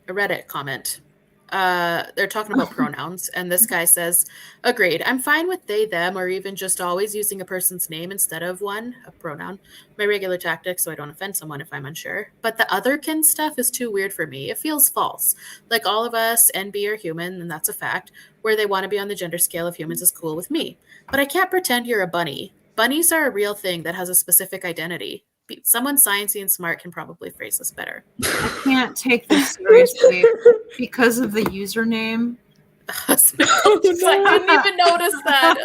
Reddit comment. they're talking about pronouns, and this guy says, agreed, I'm fine with they, them, or even just always using a person's name instead of a pronoun. My regular tactic so I don't offend someone if I'm unsure. But the otherkin stuff is too weird for me. It feels false. Like all of us, NB are human, and that's a fact. Where they want to be on the gender scale of humans is cool with me. But I can't pretend you're a bunny. Bunnies are a real thing that has a specific identity. Someone sciencey and smart can probably phrase this better. I can't take this seriously because of the username. I didn't even notice that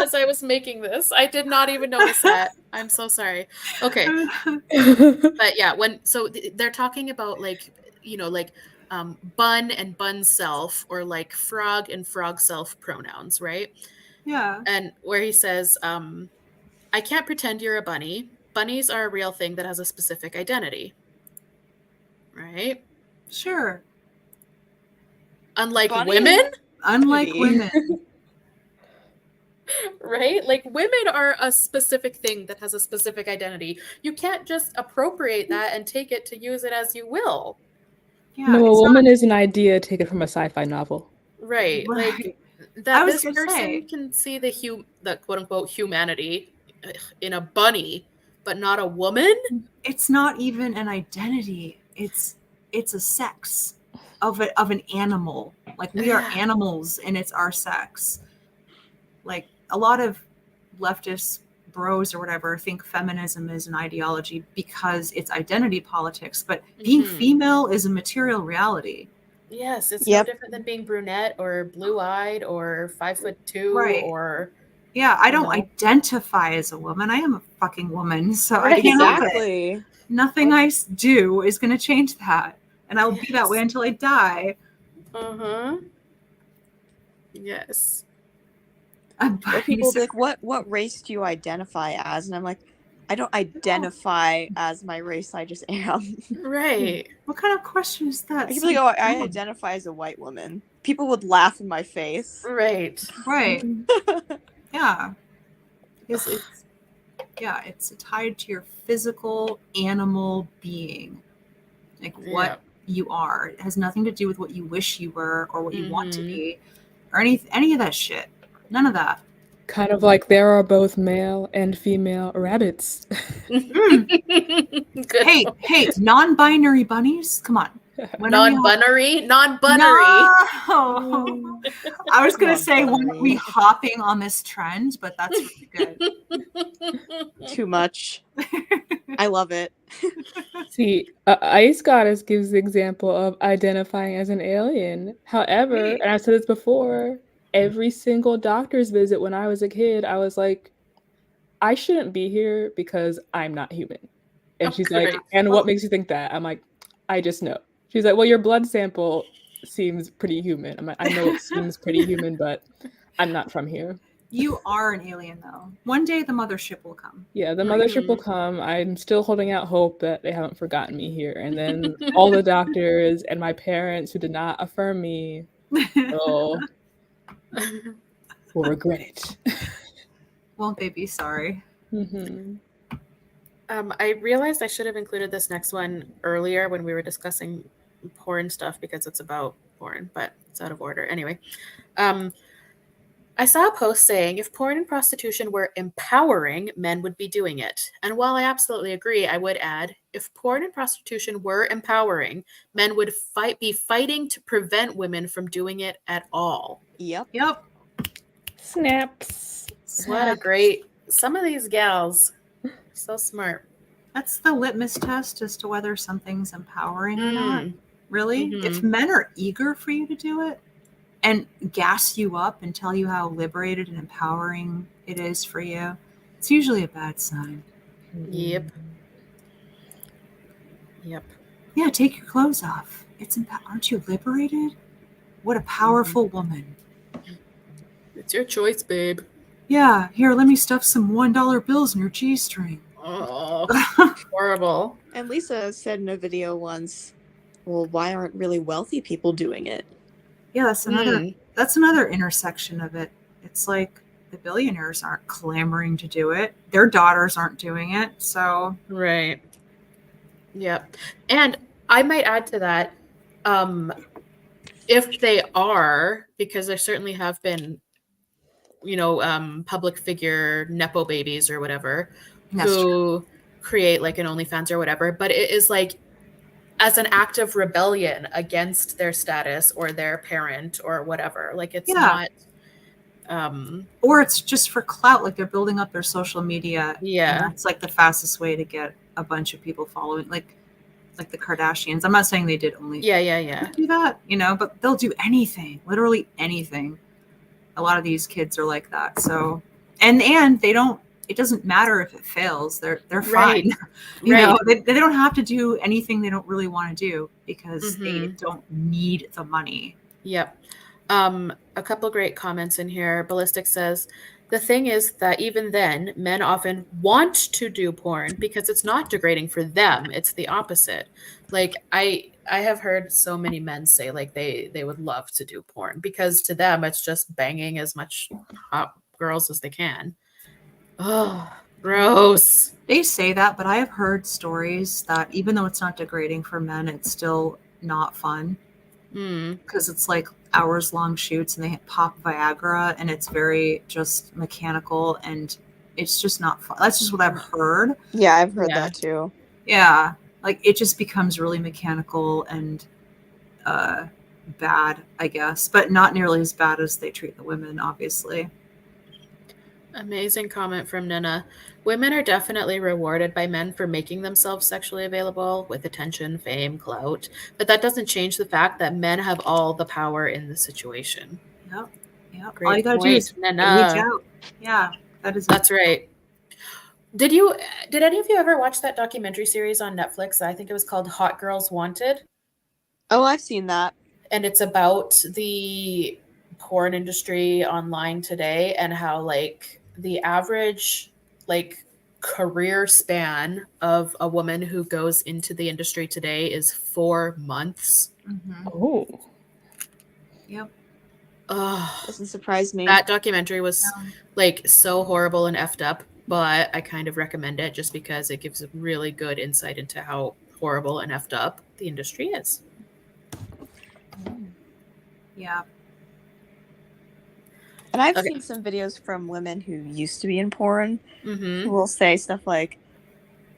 as I was making this. I did not even notice that. I'm so sorry. Okay. But yeah, they're talking about like, bun and bun self, or like frog and frog self pronouns, right? Yeah. And where he says, I can't pretend you're a bunny. Bunnies are a real thing that has a specific identity. Right? Sure. Unlike Bunny women? Unlike women. Right? Like women are a specific thing that has a specific identity. You can't just appropriate that and take it to use it as you will. Yeah, No, a woman is an idea taken from a sci-fi novel. Right. Right. Like that was this gonna person say. can see the quote unquote humanity in a bunny, but not a woman? It's not even an identity. It's a sex of an animal. Like we are animals and it's our sex. Like a lot of leftist bros or whatever think feminism is an ideology because it's identity politics, but being female is a material reality. Yes, it's no different than being brunette or blue-eyed or 5'2", right. or yeah, I don't identify as a woman. I am a fucking woman, so I can't help it. Nothing I do is going to change that, and I'll be that way until I die. Yes. Or people be like, what race do you identify as? And I'm like, I don't identify as my race, I just am. Right. What kind of question is that? I could be like, I identify as a white woman. People would laugh in my face. Right. Right. Yeah. It's tied to your physical animal being. Like what you are. It has nothing to do with what you wish you were or what you want to be or any of that shit. None of that. Kind of like there are both male and female rabbits. Hey, non-binary bunnies? Come on. Non-binary? Non-binary. No. I was going to say, when are we hopping on this trend? But that's really good. Too much. I love it. See, Ice Goddess gives the example of identifying as an alien. However, and I've said this before, every single doctor's visit when I was a kid, I was like, I shouldn't be here because I'm not human. And she's like, and what makes you think that? I'm like, I just know. She's like, well, your blood sample seems pretty human. I'm like, I know it seems pretty human, but I'm not from here. You are an alien, though. One day the mothership will come. Yeah, the mothership will come. I'm still holding out hope that they haven't forgotten me here. And then all the doctors and my parents who did not affirm me will regret it. Won't they be sorry? I realized I should have included this next one earlier when we were discussing porn stuff because it's about porn, but it's out of order. Anyway, I saw a post saying if porn and prostitution were empowering, men would be doing it. And while I absolutely agree, I would add, if porn and prostitution were empowering, men would be fighting to prevent women from doing it at all. Yep. Snaps. What a great... Some of these gals, so smart. That's the litmus test as to whether something's empowering or not. Really? If men are eager for you to do it and gas you up and tell you how liberated and empowering it is for you, it's usually a bad sign. Yep. Yeah, take your clothes off. Aren't you liberated? What a powerful woman. It's your choice, babe. Yeah, here, let me stuff some $1 bills in your G-string. Oh, horrible. And Lisa said in a video once, well, why aren't really wealthy people doing it? Yeah, that's another intersection of it. It's like the billionaires aren't clamoring to do it. Their daughters aren't doing it. So right. Yep. And I might add to that, if they are, because there certainly have been, public figure nepo babies or whatever who create like an OnlyFans or whatever, but it is like as an act of rebellion against their status or their parent or whatever. Like it's not or it's just for clout, like they're building up their social media. Yeah. And that's like the fastest way to get a bunch of people following, like the Kardashians. I'm not saying they did only do that, but they'll do anything, literally anything. A lot of these kids are like that. So and they don't, it doesn't matter if it fails. They're fine. They don't have to do anything they don't really want to do because they don't need the money. Yep. A couple great comments in here. Ballistic says, the thing is that even then, men often want to do porn because it's not degrading for them. It's the opposite. Like I have heard so many men say like they would love to do porn because to them it's just banging as much hot girls as they can. Oh, gross. They say that, but I have heard stories that even though it's not degrading for men, it's still not fun. Because it's like hours long shoots and they pop Viagra and it's very just mechanical and it's just not fun. That's just what I've heard. Yeah, I've heard that too. Yeah. Like it just becomes really mechanical and bad, I guess, but not nearly as bad as they treat the women, obviously. Amazing comment from Nina. Women are definitely rewarded by men for making themselves sexually available with attention, fame, clout, but that doesn't change the fact that men have all the power in the situation. Yep. Great all you gotta do is reach out. Yeah, that's right. Did any of you ever watch that documentary series on Netflix? I think it was called Hot Girls Wanted. Oh, I've seen that. And it's about the porn industry online today and how like the average like career span of a woman who goes into the industry today is 4 months. Oh. Yep. Doesn't surprise me. That documentary was like so horrible and effed up, but I kind of recommend it just because it gives a really good insight into how horrible and effed up the industry is. Yeah. And I've seen some videos from women who used to be in porn who will say stuff like,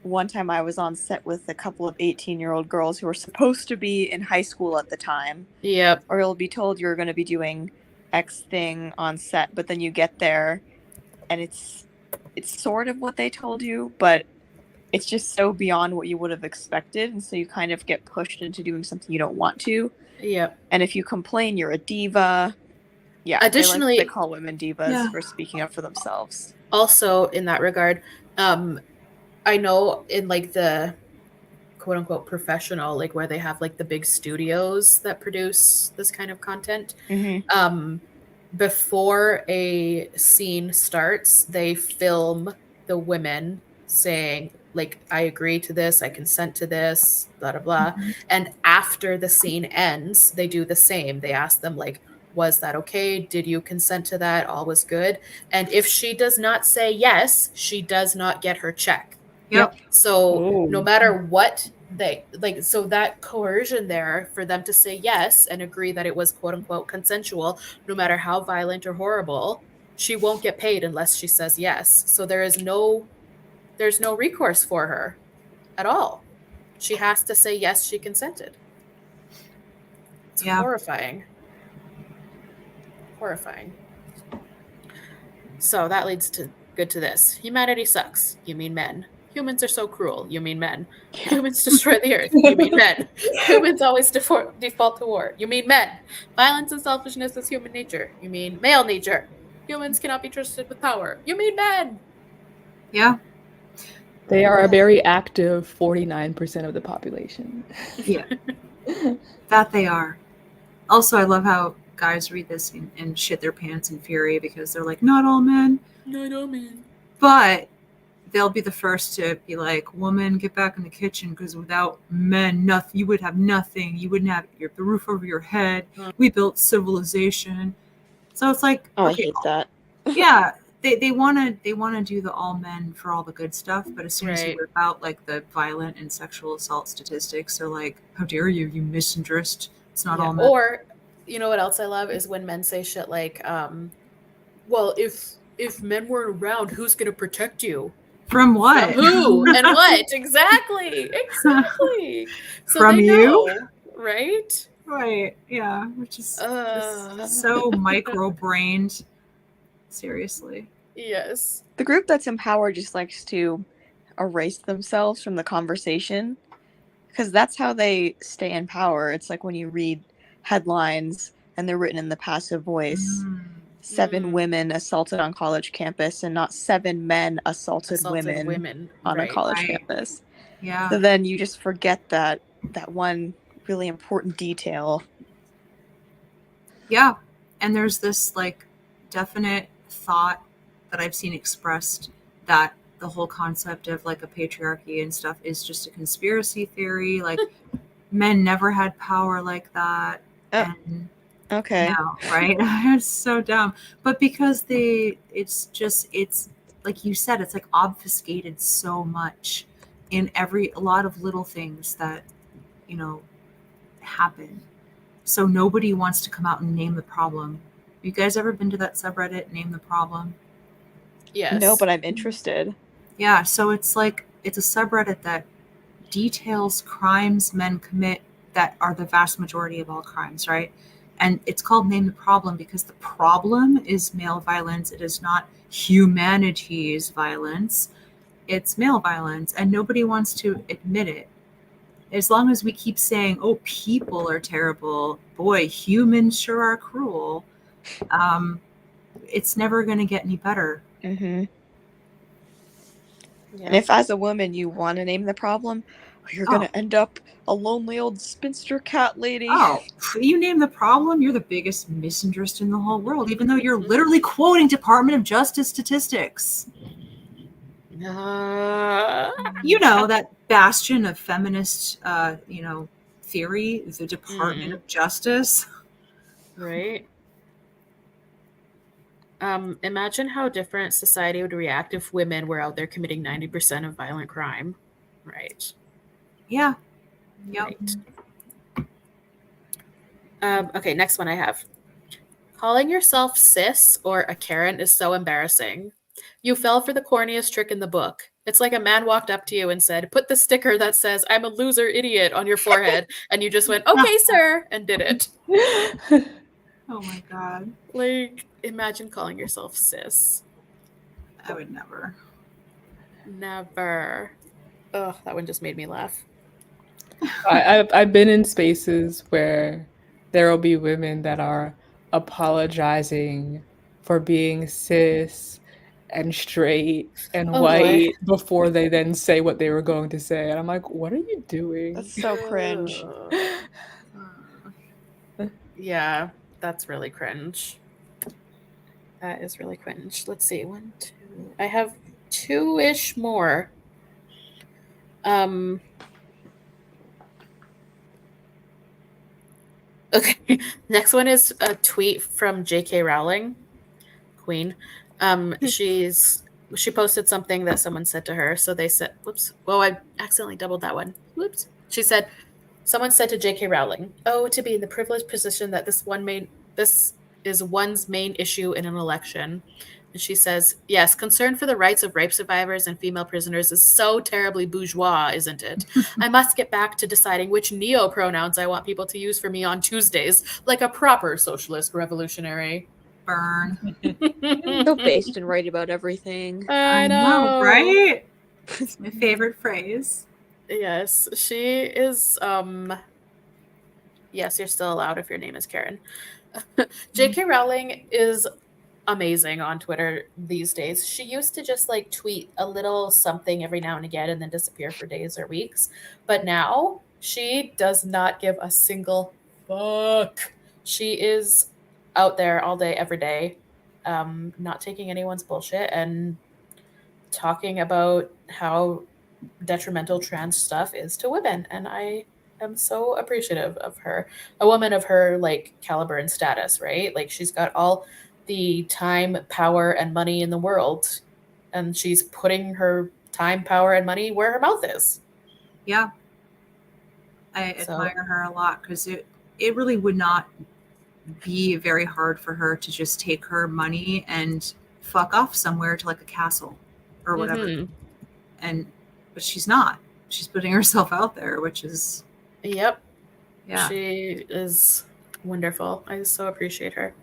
one time I was on set with a couple of 18-year-old girls who were supposed to be in high school at the time. Yep. Or you'll be told you're going to be doing X thing on set, but then you get there and it's sort of what they told you, but it's just so beyond what you would have expected. And so you kind of get pushed into doing something you don't want to. Yep. And if you complain, you're a diva. Yeah. Additionally, they call women divas for speaking up for themselves. Also, in that regard, I know in like the quote unquote professional, like where they have like the big studios that produce this kind of content, before a scene starts, they film the women saying like, I agree to this, I consent to this, blah, blah, blah. And after the scene ends, they do the same. They ask them like, was that okay? Did you consent to that? All was good. And if she does not say yes, she does not get her check. Yep. So no matter what they like, so that coercion there for them to say yes and agree that it was quote unquote consensual, no matter how violent or horrible, she won't get paid unless she says yes. So there's no recourse for her at all. She has to say yes, she consented. It's horrifying. Horrifying. So that leads to this. Humanity sucks. You mean men. Humans are so cruel. You mean men. Humans destroy the earth. You mean men. Humans always default to war. You mean men. Violence and selfishness is human nature. You mean male nature. Humans cannot be trusted with power. You mean men. Yeah. They are a very active 49% of the population. Yeah. That they are. Also, I love how guys read this and shit their pants in fury because they're like, not all men. Not all men. But they'll be the first to be like, woman, get back in the kitchen because without men, nothing, you would have nothing. You wouldn't have the roof over your head. We built civilization. So it's like, I hate that. Yeah, they want to do the all men for all the good stuff, but as soon as you whip out like the violent and sexual assault statistics, they're like, how dare you misandrist? It's not all men. Or You know what else I love is when men say shit like, well, if men weren't around, who's gonna protect you? From what? From who and what? Exactly. So From they you? know, right? Right. Yeah. Which is just so micro-brained. Seriously. Yes. The group that's empowered just likes to erase themselves from the conversation because that's how they stay in power. It's like when you read headlines and they're written in the passive voice. 7 women assaulted on college campus and not 7 men assaulted women on a college campus. Yeah. So then you just forget that one really important detail. Yeah. And there's this like definite thought that I've seen expressed that the whole concept of like a patriarchy and stuff is just a conspiracy theory. Like men never had power like that. And Okay. no, right? It's so dumb. But because it's like you said, it's like obfuscated so much in a lot of little things that, happen. So nobody wants to come out and name the problem. You guys ever been to that subreddit, Name the Problem? Yes. No, but I'm interested. Yeah, so it's a subreddit that details crimes men commit that are the vast majority of all crimes, right? And it's called Name the Problem because the problem is male violence. It is not humanity's violence. It's male violence, and nobody wants to admit it. As long as we keep saying, oh, people are terrible, boy, humans sure are cruel, it's never going to get any better. Mm-hmm. Yeah. And if as a woman you want to name the problem, you're going to end up a lonely old spinster cat lady. Oh, you name the problem, you're the biggest misinterest in the whole world, even though you're literally quoting Department of Justice statistics. That bastion of feminist, theory, the Department of Justice. Right. Imagine how different society would react if women were out there committing 90% of violent crime. Right. Yeah. Yep. Right. Okay, next one I have. Calling yourself cis or a Karen is so embarrassing. You fell for the corniest trick in the book. It's like a man walked up to you and said, put the sticker that says, I'm a loser idiot on your forehead. And you just went, okay, sir, and did it. Oh my God. Like, imagine calling yourself cis. I would never. Never. Oh, that one just made me laugh. I've been in spaces where there will be women that are apologizing for being cis and straight and white before they then say what they were going to say. And I'm like, what are you doing? That's so cringe. Yeah, that's really cringe. That is really cringe. Let's see. 1, 2. I have 2-ish more. Okay. Next one is a tweet from J.K. Rowling, Queen. She posted something that someone said to her. So they said, whoops. Whoa, I accidentally doubled that one. Whoops. She said, someone said to J.K. Rowling, oh, to be in the privileged position that this is one's main issue in an election. And she says, yes, concern for the rights of rape survivors and female prisoners is so terribly bourgeois, isn't it? I must get back to deciding which neo-pronouns I want people to use for me on Tuesdays, like a proper socialist revolutionary. Burn. So based and right about everything. I know, right? It's my favorite phrase. Yes, she is, yes, you're still allowed if your name is Karen. J.K. Rowling is amazing on Twitter these days. She used to just like tweet a little something every now and again and then disappear for days or weeks. But now she does not give a single fuck. She is out there all day, every day, not taking anyone's bullshit and talking about how detrimental trans stuff is to women. And I am so appreciative of her, a woman of her like caliber and status, right? Like she's got all the time, power, and money in the world, and she's putting her time, power, and money where her mouth is. Yeah. I admire her a lot because it really would not be very hard for her to just take her money and fuck off somewhere to like a castle or whatever. Mhm. But she's not. She's putting herself out there, which is Yep. yeah. She is wonderful. I so appreciate her.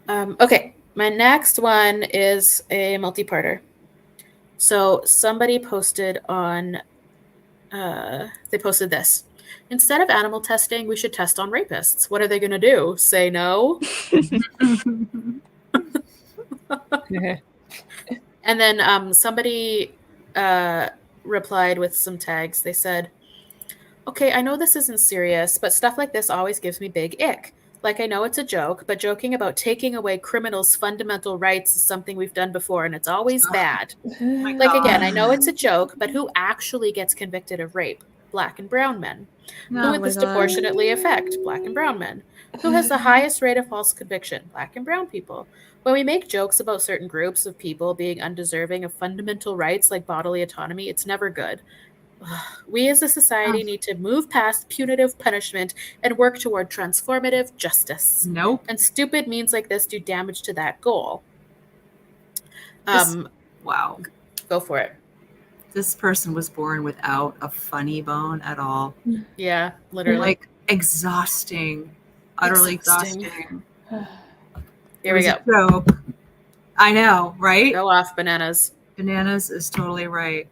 Okay, my next one is a multi-parter. So somebody posted on, they posted this. Instead of animal testing, we should test on rapists. What are they going to do? Say no? And then somebody replied with some tags. They said, okay, I know this isn't serious, but stuff like this always gives me big ick. Like, I know it's a joke, but joking about taking away criminals' fundamental rights is something we've done before, and it's always bad. Like, again, I know it's a joke, but who actually gets convicted of rape? Black and brown men. Who would this disproportionately affect? Black and brown men. Who has the highest rate of false conviction? Black and brown people. When we make jokes about certain groups of people being undeserving of fundamental rights like bodily autonomy, it's never good. We as a society need to move past punitive punishment and work toward transformative justice. Nope. And stupid means like this do damage to that goal. Wow. Go for it. This person was born without a funny bone at all. Yeah, literally. Like exhausting. Utterly exhausting. Here we go. A joke. I know, right? Go off, bananas. Bananas is totally right.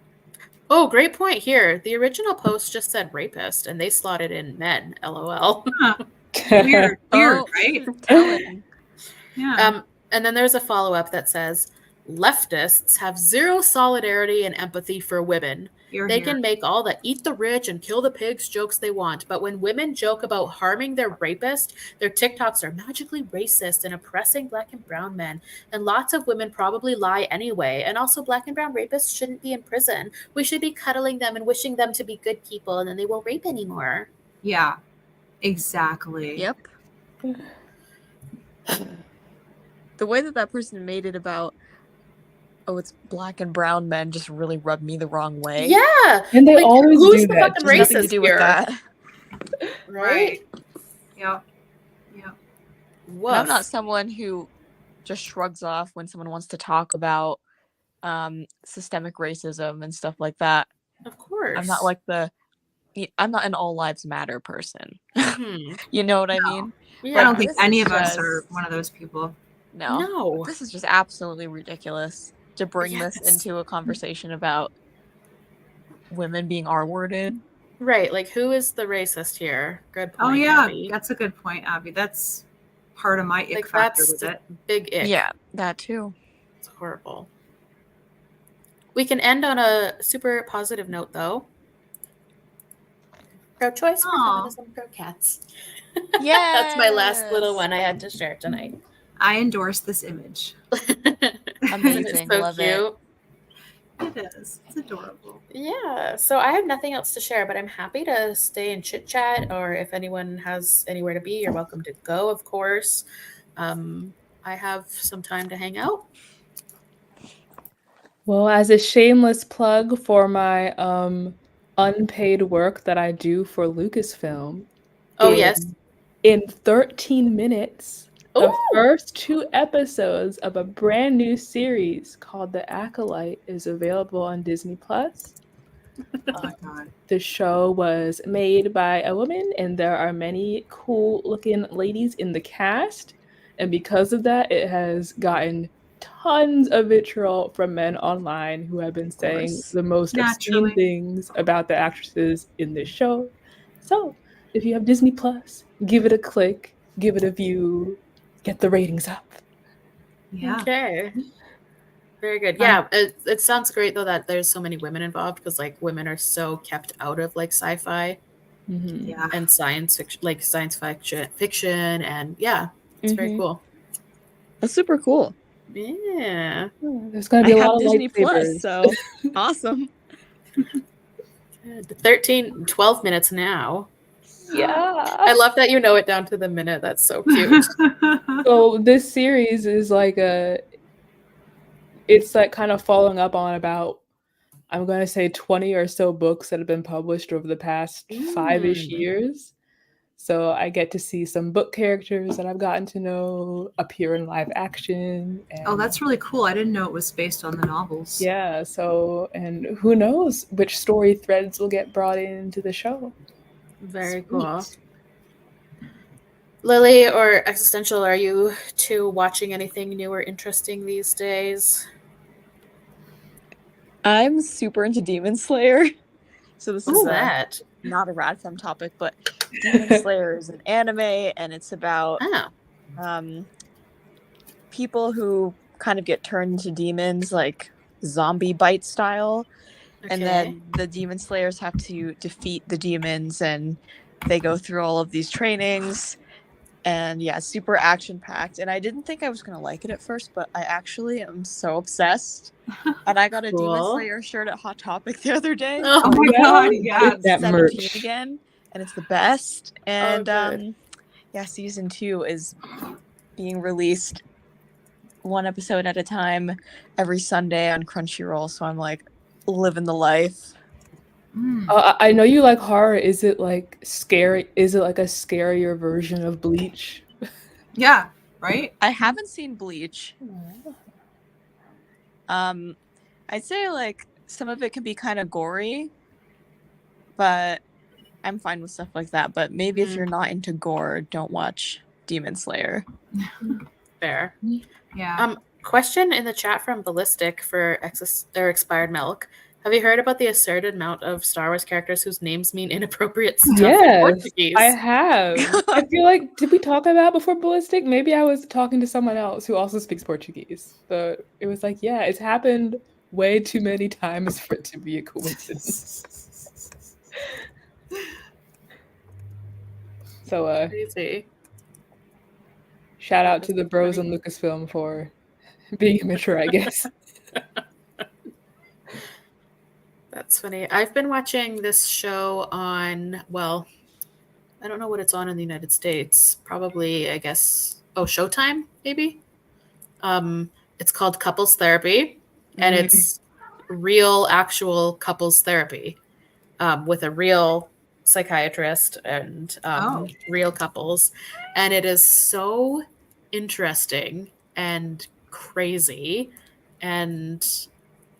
Oh, great point here. The original post just said rapist, and they slotted in men. LOL. Huh. Weird, right? Yeah. And then there's a follow-up that says, leftists have zero solidarity and empathy for women. They can make all the eat the rich and kill the pigs jokes they want, but when women joke about harming their rapist, their TikToks are magically racist and oppressing Black and brown men. And lots of women probably lie anyway. And also, Black and brown rapists shouldn't be in prison. We should be cuddling them and wishing them to be good people, and then they won't rape anymore. Yeah, exactly. Yep. The way that person made it about, oh, it's Black and brown men, just really rubbed me the wrong way. Yeah, and they always who's do the that. fucking Nothing racist to do here? with that. Right? Yeah. And I'm not someone who just shrugs off when someone wants to talk about systemic racism and stuff like that. Of course. I'm not like I'm not an all lives matter person. You know what I mean? Yeah. I don't think any of us are one of those people. No. This is just absolutely ridiculous to bring this into a conversation about women being R-worded. Right. Like, who is the racist here? Good point. Oh, yeah. Abby. That's a good point, Abby. That's part of my ick factor with it. Big ick. Yeah, that too. It's horrible. We can end on a super positive note, though. Pro-choice, pro-feminism, pro-cats. Yeah. That's my last little one I had to share tonight. I endorse this image. Amazing. It's so Love cute. It is. It's adorable. Yeah. So I have nothing else to share, but I'm happy to stay and chit chat, or if anyone has anywhere to be, you're welcome to go, of course. I have some time to hang out. Well, as a shameless plug for my unpaid work that I do for Lucasfilm. Oh, yes. In 13 minutes, the first 2 episodes of a brand new series called The Acolyte is available on Disney+. Oh my God. The show was made by a woman, and there are many cool-looking ladies in the cast. And because of that, it has gotten tons of vitriol from men online who have been saying the most obscene things about the actresses in this show. So, if you have Disney+, give it a click, give it a view, get the ratings up. Yeah. Okay. Very good. Yeah, it sounds great though that there's so many women involved, because like women are so kept out of like sci-fi and science fiction, and yeah, it's very cool. That's super cool. Yeah. There's gonna be a lot of Disney lightsabers. so awesome. 12 minutes now. Yeah. I love that you know it down to the minute. That's so cute. So this series is like it's like kind of following up on about, I'm going to say 20 or so books that have been published over the past 5-ish years. So I get to see some book characters that I've gotten to know appear in live action. And Oh, that's really cool. I didn't know it was based on the novels. yeah. So, and who knows which story threads will get brought into the show. Very Sweet. cool. Lily or Existential, are you two watching anything new or interesting these days? I'm super into Demon Slayer. So this What's is that? not a radfem topic, but Demon Slayer is an anime, and it's about Oh, people who kind of get turned into demons, like zombie bite style. okay. And then the Demon Slayers have to defeat the demons, and they go through all of these trainings. And yeah, super action packed. And I didn't think I was gonna like it at first, but I actually am so obsessed. And I got a Demon Cool. Slayer shirt at Hot Topic the other day. Oh my god, yeah. Get that 17 merch. again, and it's the best. And good. yeah, season 2 is being released one episode at a time every Sunday on Crunchyroll. So I'm like living the life. I know you like horror. Is it like scary? Is it like a scarier version of Bleach? Yeah, right? I haven't seen Bleach. I'd say like some of it can be kind of gory, but I'm fine with stuff like that. But maybe if you're not into gore, don't watch Demon Slayer. Fair. Yeah. Question in the chat from Ballistic for Expired Milk. Have you heard about the asserted amount of Star Wars characters whose names mean inappropriate stuff in Yes, Portuguese? I have. I feel like, did we talk about before Ballistic? Maybe I was talking to someone else who also speaks Portuguese. So it was like, yeah, it's happened way too many times for it to be a coincidence. So Crazy. shout out to the bros on Lucasfilm for being immature, I guess. That's funny. I've been watching this show on, well, I don't know what it's on in the United States. Probably, I guess, Showtime, maybe? It's called Couples Therapy, and it's real, actual couples therapy with a real psychiatrist and real couples. And it is so interesting and crazy. And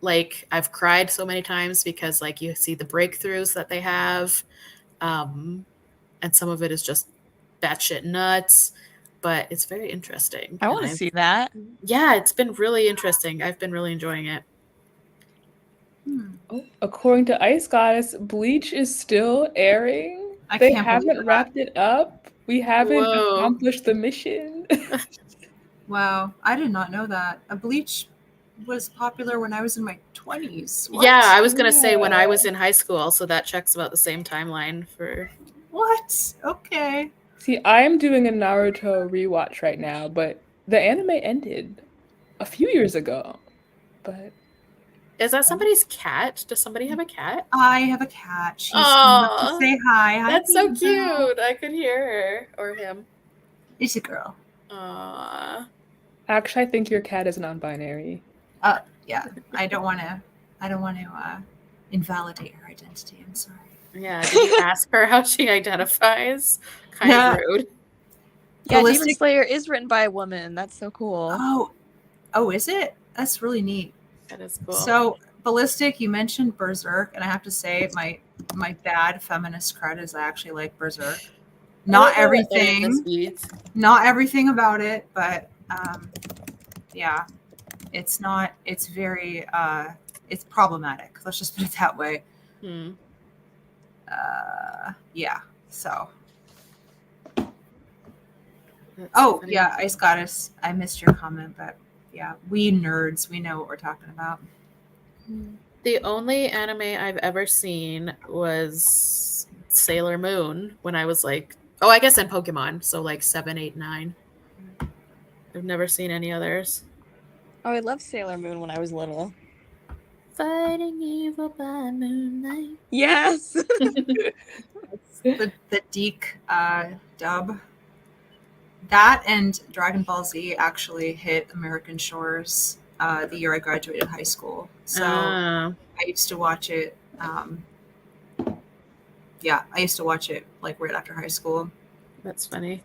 like I've cried so many times because like you see the breakthroughs that they have, and some of it is just batshit nuts, but it's very interesting. I want to see that. Yeah, it's been really interesting. I've been really enjoying it. According to Ice Goddess, Bleach is still airing. I They can't believe haven't wrapped it up. We haven't Whoa. accomplished the mission. Wow, I did not know that. A Bleach was popular when I was in my 20s. What? Yeah, I was gonna say when I was in high school, so that checks about the same timeline for. What? Okay. See, I am doing a Naruto rewatch right now, but the anime ended a few years ago. But Is that somebody's cat? Does somebody have a cat? I have a cat. She's come up to say hi. Hi, That's so baby girl. cute. I could hear her or him. It's a girl. Aww. actually, I think your cat is non-binary. Yeah, I don't want to invalidate her identity. I'm sorry. Yeah, did you ask her how she identifies? Kind of rude. Yeah, Demon Ballistic- Slayer is written by a woman. That's so cool. Oh, is it? That's really neat. That is cool. So, Ballistic, you mentioned Berserk, and I have to say my bad feminist cred is I actually like Berserk. Not everything about it, but yeah, it's not. It's very. It's problematic. Let's just put it that way. Yeah. So. Funny. Yeah, Ice Goddess. I missed your comment, but yeah, we nerds, we know what we're talking about. The only anime I've ever seen was Sailor Moon when I was like, I guess in Pokemon, so like 7, 8, 9. I've never seen any others. Oh, I loved Sailor Moon when I was little. Fighting evil by moonlight. Yes. The Deke dub. That and Dragon Ball Z actually hit American shores the year I graduated high school. So I used to watch it. I used to watch it like right after high school. That's funny.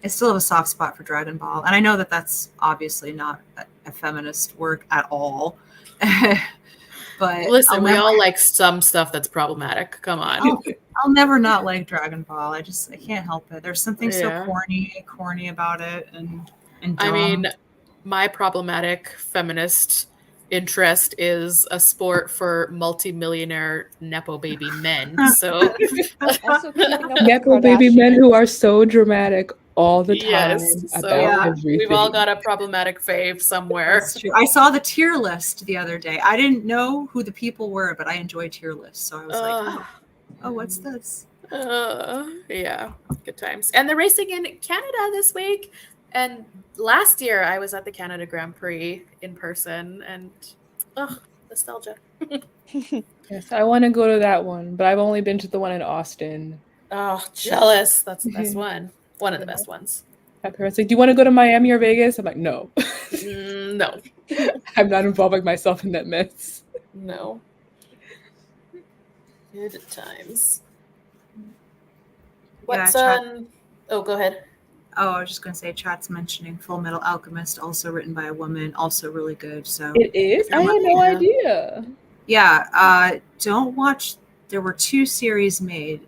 I still have a soft spot for Dragon Ball, and I know that that's obviously not a feminist work at all. But Listen, we all like some stuff that's problematic. Come on. I'll never not like Dragon Ball. I can't help it. There's something so Yeah. corny about it, and dumb. I mean, my problematic feminist interest is a sport for multimillionaire nepo baby men. So Also keeping up with Nepo baby men who are so dramatic all the time yes, so about everything. we've all got a problematic fave somewhere. That's true. I saw the tier list the other day. I didn't know who the people were, but I enjoy tier lists, so I was like, oh, what's this? Yeah, good times. And they're racing in Canada this week. And last year I was at the Canada Grand Prix in person, and nostalgia. Yes, I want to go to that one, but I've only been to the one in Austin. Oh, jealous. That's the best one. One of the best ones. My parents like, do you want to go to Miami or Vegas? I'm like, no. No. I'm not involving myself in that mess. No. Good times. What's Yeah, oh, go ahead. Oh, I was just going to say, chat's mentioning Full Metal Alchemist, also written by a woman, also really good. So It is? I had no idea. Yeah, don't watch. There were 2 series made.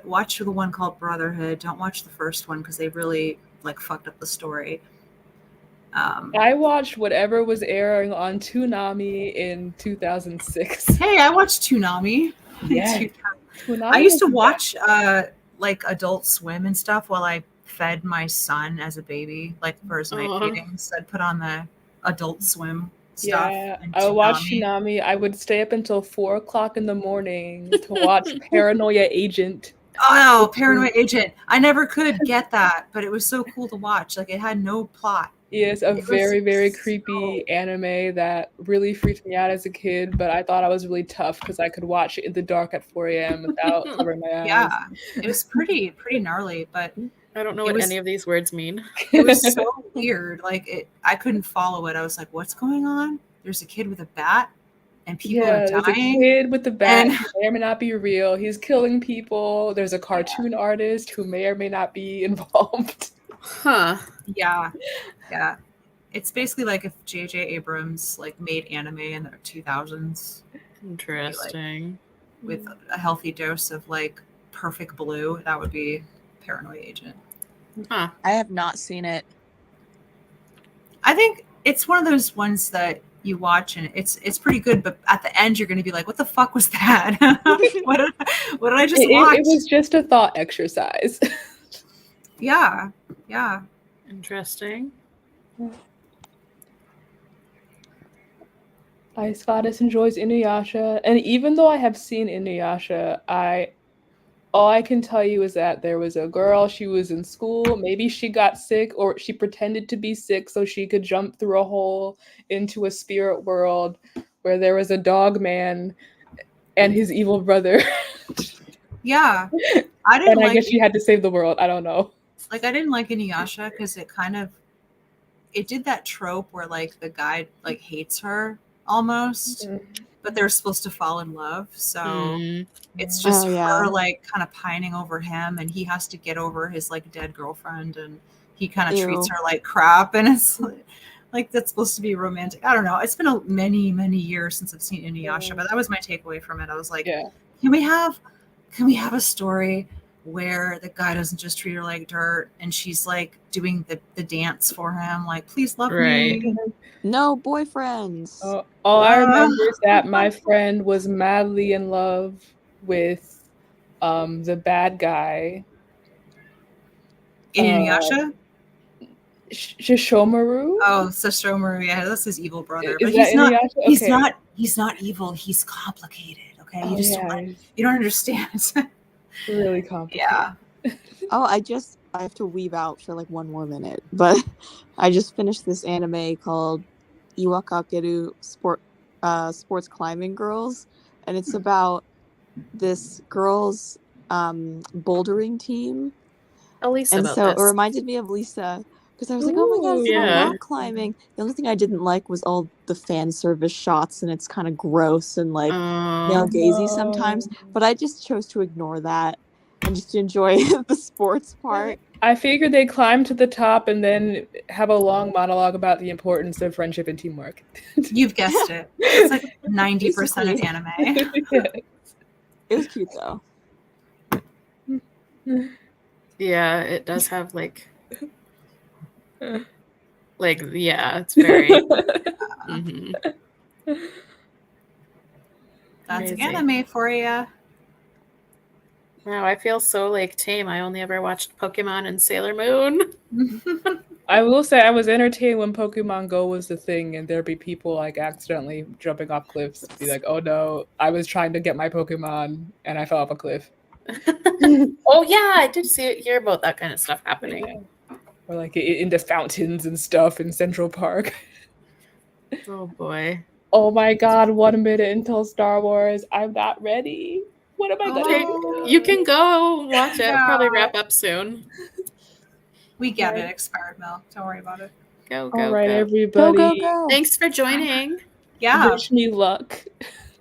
Watch the one called Brotherhood. Don't watch the first one because they really fucked up the story. I watched whatever was airing on Toonami in 2006. Hey, I watched Toonami. Yeah. I used to watch Adult Swim and stuff while I fed my son as a baby, for his night feedings. I'd put on the Adult Swim stuff. Yeah, I would watch Toonami. I would stay up until 4 o'clock in the morning to watch Paranoia Agent. Oh, Paranoia Agent. I never could get that, but it was so cool to watch. It had no plot. Yes, very, very creepy anime that really freaked me out as a kid, but I thought I was really tough because I could watch it in the dark at 4 a.m. without covering my eyes. Yeah, it was pretty gnarly, but I don't know what any of these words mean. It was so weird. I couldn't follow it. I was like, what's going on? There's a kid with a bat and people are dying. There's a kid with a bat who may or may not be real. He's killing people. There's a cartoon artist who may or may not be involved. Huh. Yeah. It's basically like if J.J. Abrams made anime in the 2000s. Interesting. With a healthy dose of perfect blue, that would be Paranoia Agent. Huh. I have not seen it. I think it's one of those ones that you watch and it's pretty good, but at the end you're going to be like, what the fuck was that? what did I just watch? It was just a thought exercise. Yeah. Interesting. Ice Goddess enjoys Inuyasha, and even though I have seen Inuyasha, all I can tell you is that there was a girl, she was in school, maybe she got sick or she pretended to be sick so she could jump through a hole into a spirit world where there was a dog man and his evil brother. Yeah. I guess she had to save the world. I don't know. I didn't like Inuyasha because it did that trope where the guy hates her almost, but they're supposed to fall in love. So it's just her kind of pining over him, and he has to get over his dead girlfriend, and he kind of treats her like crap, and it's that's supposed to be romantic. I don't know. It's been many years since I've seen Inuyasha, but that was my takeaway from it. I was like, can we have a story where the guy doesn't just treat her like dirt and she's doing the dance for him, please love me. No boyfriends. All I remember is that my friend was madly in love with the bad guy in Inuyasha. Shishomaru. Oh, Shishomaru, yeah, that's his evil brother. But he's not evil, he's complicated. Okay, you don't understand. Really complicated. Yeah. I have to weave out for 1 more minute, but I just finished this anime called Iwakakeru Sports Climbing Girls, and it's about this girls' bouldering team. Lisa, and so it reminded me of Lisa because I was like, oh my god, it's rock climbing. The only thing I didn't like was all the fan service shots, and it's kind of gross and male gazy sometimes. But I just chose to ignore that. and just enjoy the sports part. I figured they climb to the top and then have a long monologue about the importance of friendship and teamwork. You've guessed it. It's like 90% of Basically. anime. It was cute though. Yeah, it does have like yeah, it's very. Mhm. That's Crazy. anime for you. Wow, I feel so like tame. I only ever watched Pokemon and Sailor Moon. I will say I was entertained when Pokemon Go was the thing, and there'd be people like accidentally jumping off cliffs. Be like, "Oh no, I was trying to get my Pokemon and I fell off a cliff." Oh yeah, I did hear about that kind of stuff happening. Yeah. Or like into fountains and stuff in Central Park. Oh boy. Oh my God! 1 minute until Star Wars. I'm not ready. What am I gonna Okay, do? you can go watch it. Yeah. Probably wrap up soon. We get Right. it, expired milk. Don't worry about it. Go, All right, go. everybody. Go. Thanks for joining. Yeah. Wish me luck.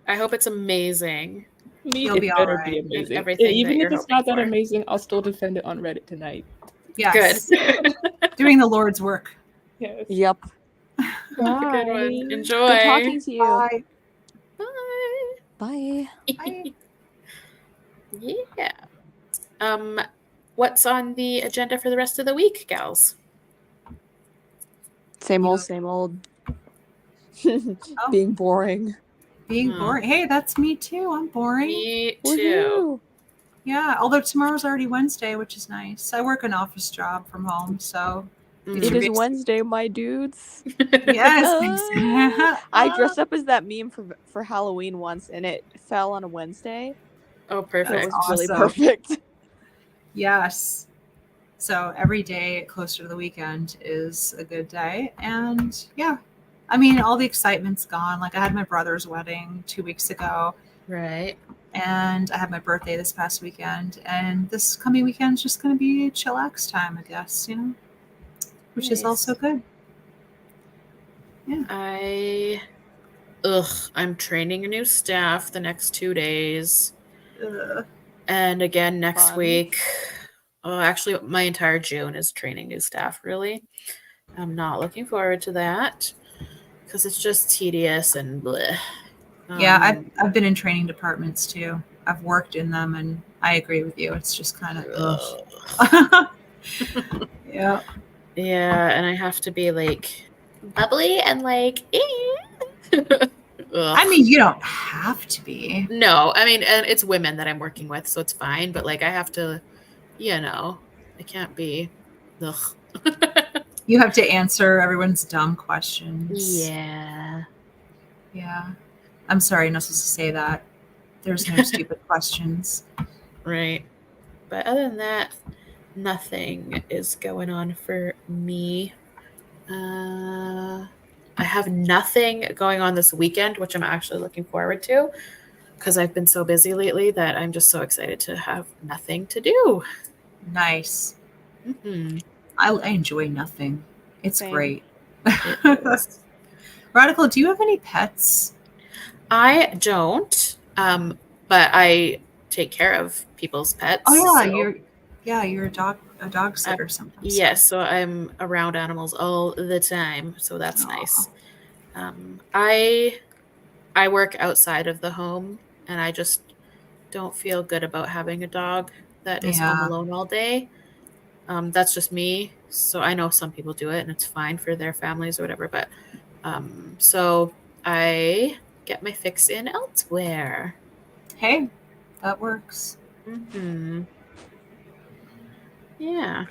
I hope it's amazing. You'll It be better alright. be And amazing. everything that Even if you're it's not hoping that for. amazing, I'll still defend it on Reddit tonight. Yes. Good. Doing the Lord's work. Yes. Yep. Have a good one. Bye. Enjoy. Good talking to you. Bye. Bye. Bye. Bye. Yeah. What's on the agenda for the rest of the week, gals? Same You old, know- same old. Being boring. Being Hmm. boring. Hey, that's me too. I'm boring. Me too. Woohoo. Yeah, although tomorrow's already Wednesday, which is nice. I work an office job from home, so Mm. It is Wednesday, my dudes. yes. thanks. I dressed up as that meme for Halloween once, and it fell on a Wednesday. Oh, So it perfect. was really awesome. perfect. Yes. So every day closer to the weekend is a good day. And yeah, I mean, all the excitement's gone. Like I had my brother's wedding 2 weeks ago, Right. and I had my birthday this past weekend. And this coming weekend's just going to be chillax time, I guess, which is Nice. also good. I'm training a new staff the next 2 days. Ugh. And again next Fun. week. Oh, actually, my entire June is training new staff, really. I'm not looking forward to that because it's just tedious and bleh. Yeah, I've been in training departments too. I've worked in them, and I agree with you. It's just kind of yeah. Yeah, and I have to be like bubbly and like. I mean, you don't have to be. No, I mean, and it's women that I'm working with, so it's fine. But like, I have to, I can't be. Ugh. You have to answer everyone's dumb questions. Yeah. Yeah. I'm sorry, I'm not supposed to say that. There's no stupid questions. Right. But other than that, nothing is going on for me. I have nothing going on this weekend, which I'm actually looking forward to because I've been so busy lately that I'm just so excited to have nothing to do. Nice. Mm-hmm. I enjoy nothing. It's Same. great. It is. Radical, do you have any pets? I don't, but I take care of people's pets. Oh yeah, so you're a dog sitter sometimes. yes, so I'm around animals all the time, so that's Aw. nice. I work outside of the home, and I just don't feel good about having a dog that is home Yeah. alone all day. That's just me. So I know some people do it, and it's fine for their families or whatever. But so I get my fix in elsewhere. Hey, that works. Mm-hmm. Yeah.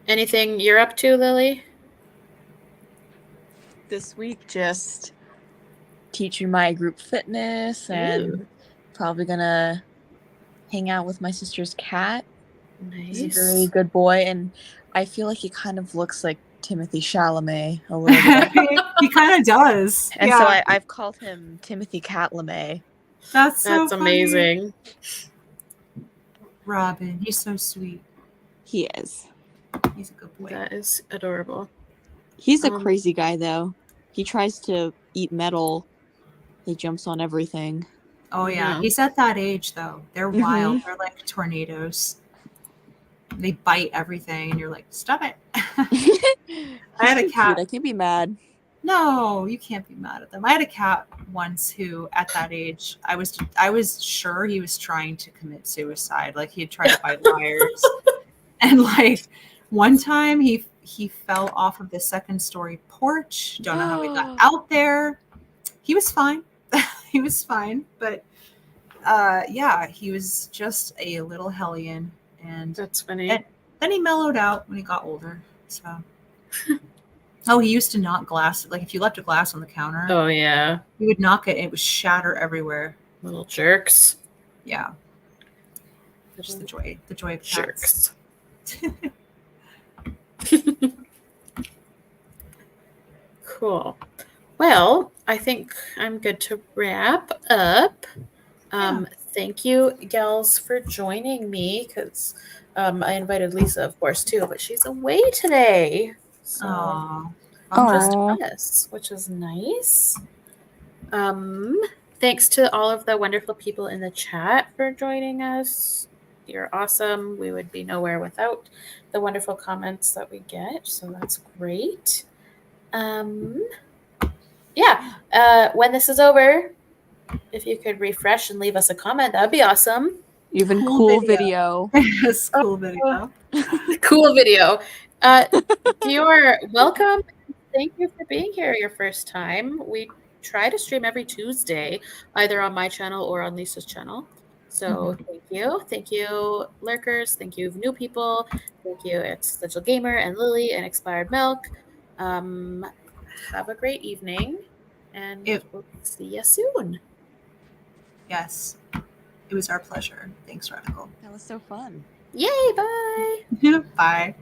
Anything you're up to, Lily? This week, just teaching my group fitness and probably gonna hang out with my sister's cat. He's a very Nice. good boy, and I feel like he kind of looks like Timothy Chalamet a little bit. He kind of does. And yeah. so I've called him Timothy Catlamay. That's so That's funny. amazing. Robin, he's so sweet. He is. He's a good boy. That is adorable. He's a Um, crazy guy, though. He tries to eat metal. He jumps on everything. Oh yeah, No. he's at that age though. They're wild. They're like tornadoes. They bite everything, and you're like, stop it. I had a cat. I can't be mad. No, you can't be mad at them. I had a cat once who, at that age, I was sure he was trying to commit suicide. Like he had tried to bite wires, and like one time he fell off of the second story porch. Don't know how he got out there. He was fine. He was fine, but yeah, he was just a little hellion, and That's funny. then he mellowed out when he got older. So. Oh, he used to knock glass. Like if you left a glass on the counter, Oh yeah, he would knock it and it would shatter everywhere. little jerks. Yeah. Just the joy of cats. Jerks. Cool. Well, I think I'm good to wrap up. Thank you, gals, for joining me, because I invited Lisa, of course, too, but she's away today. So just us, which is nice. Thanks to all of the wonderful people in the chat for joining us. You're awesome. We would be nowhere without the wonderful comments that we get, so that's great. When this is over, if you could refresh and leave us a comment, that'd be awesome. Even cool video. Yes, cool video. Cool video. You're welcome. Thank you for being here your first time. We try to stream every Tuesday, either on my channel or on Lisa's channel. So thank you. Thank you, lurkers. Thank you, new people. Thank you, Existential Gamer and Lily and Expired Milk. Have a great evening, and we'll see you soon. Yes. It was our pleasure. Thanks, Radical. That was so fun. Yay, bye. Bye.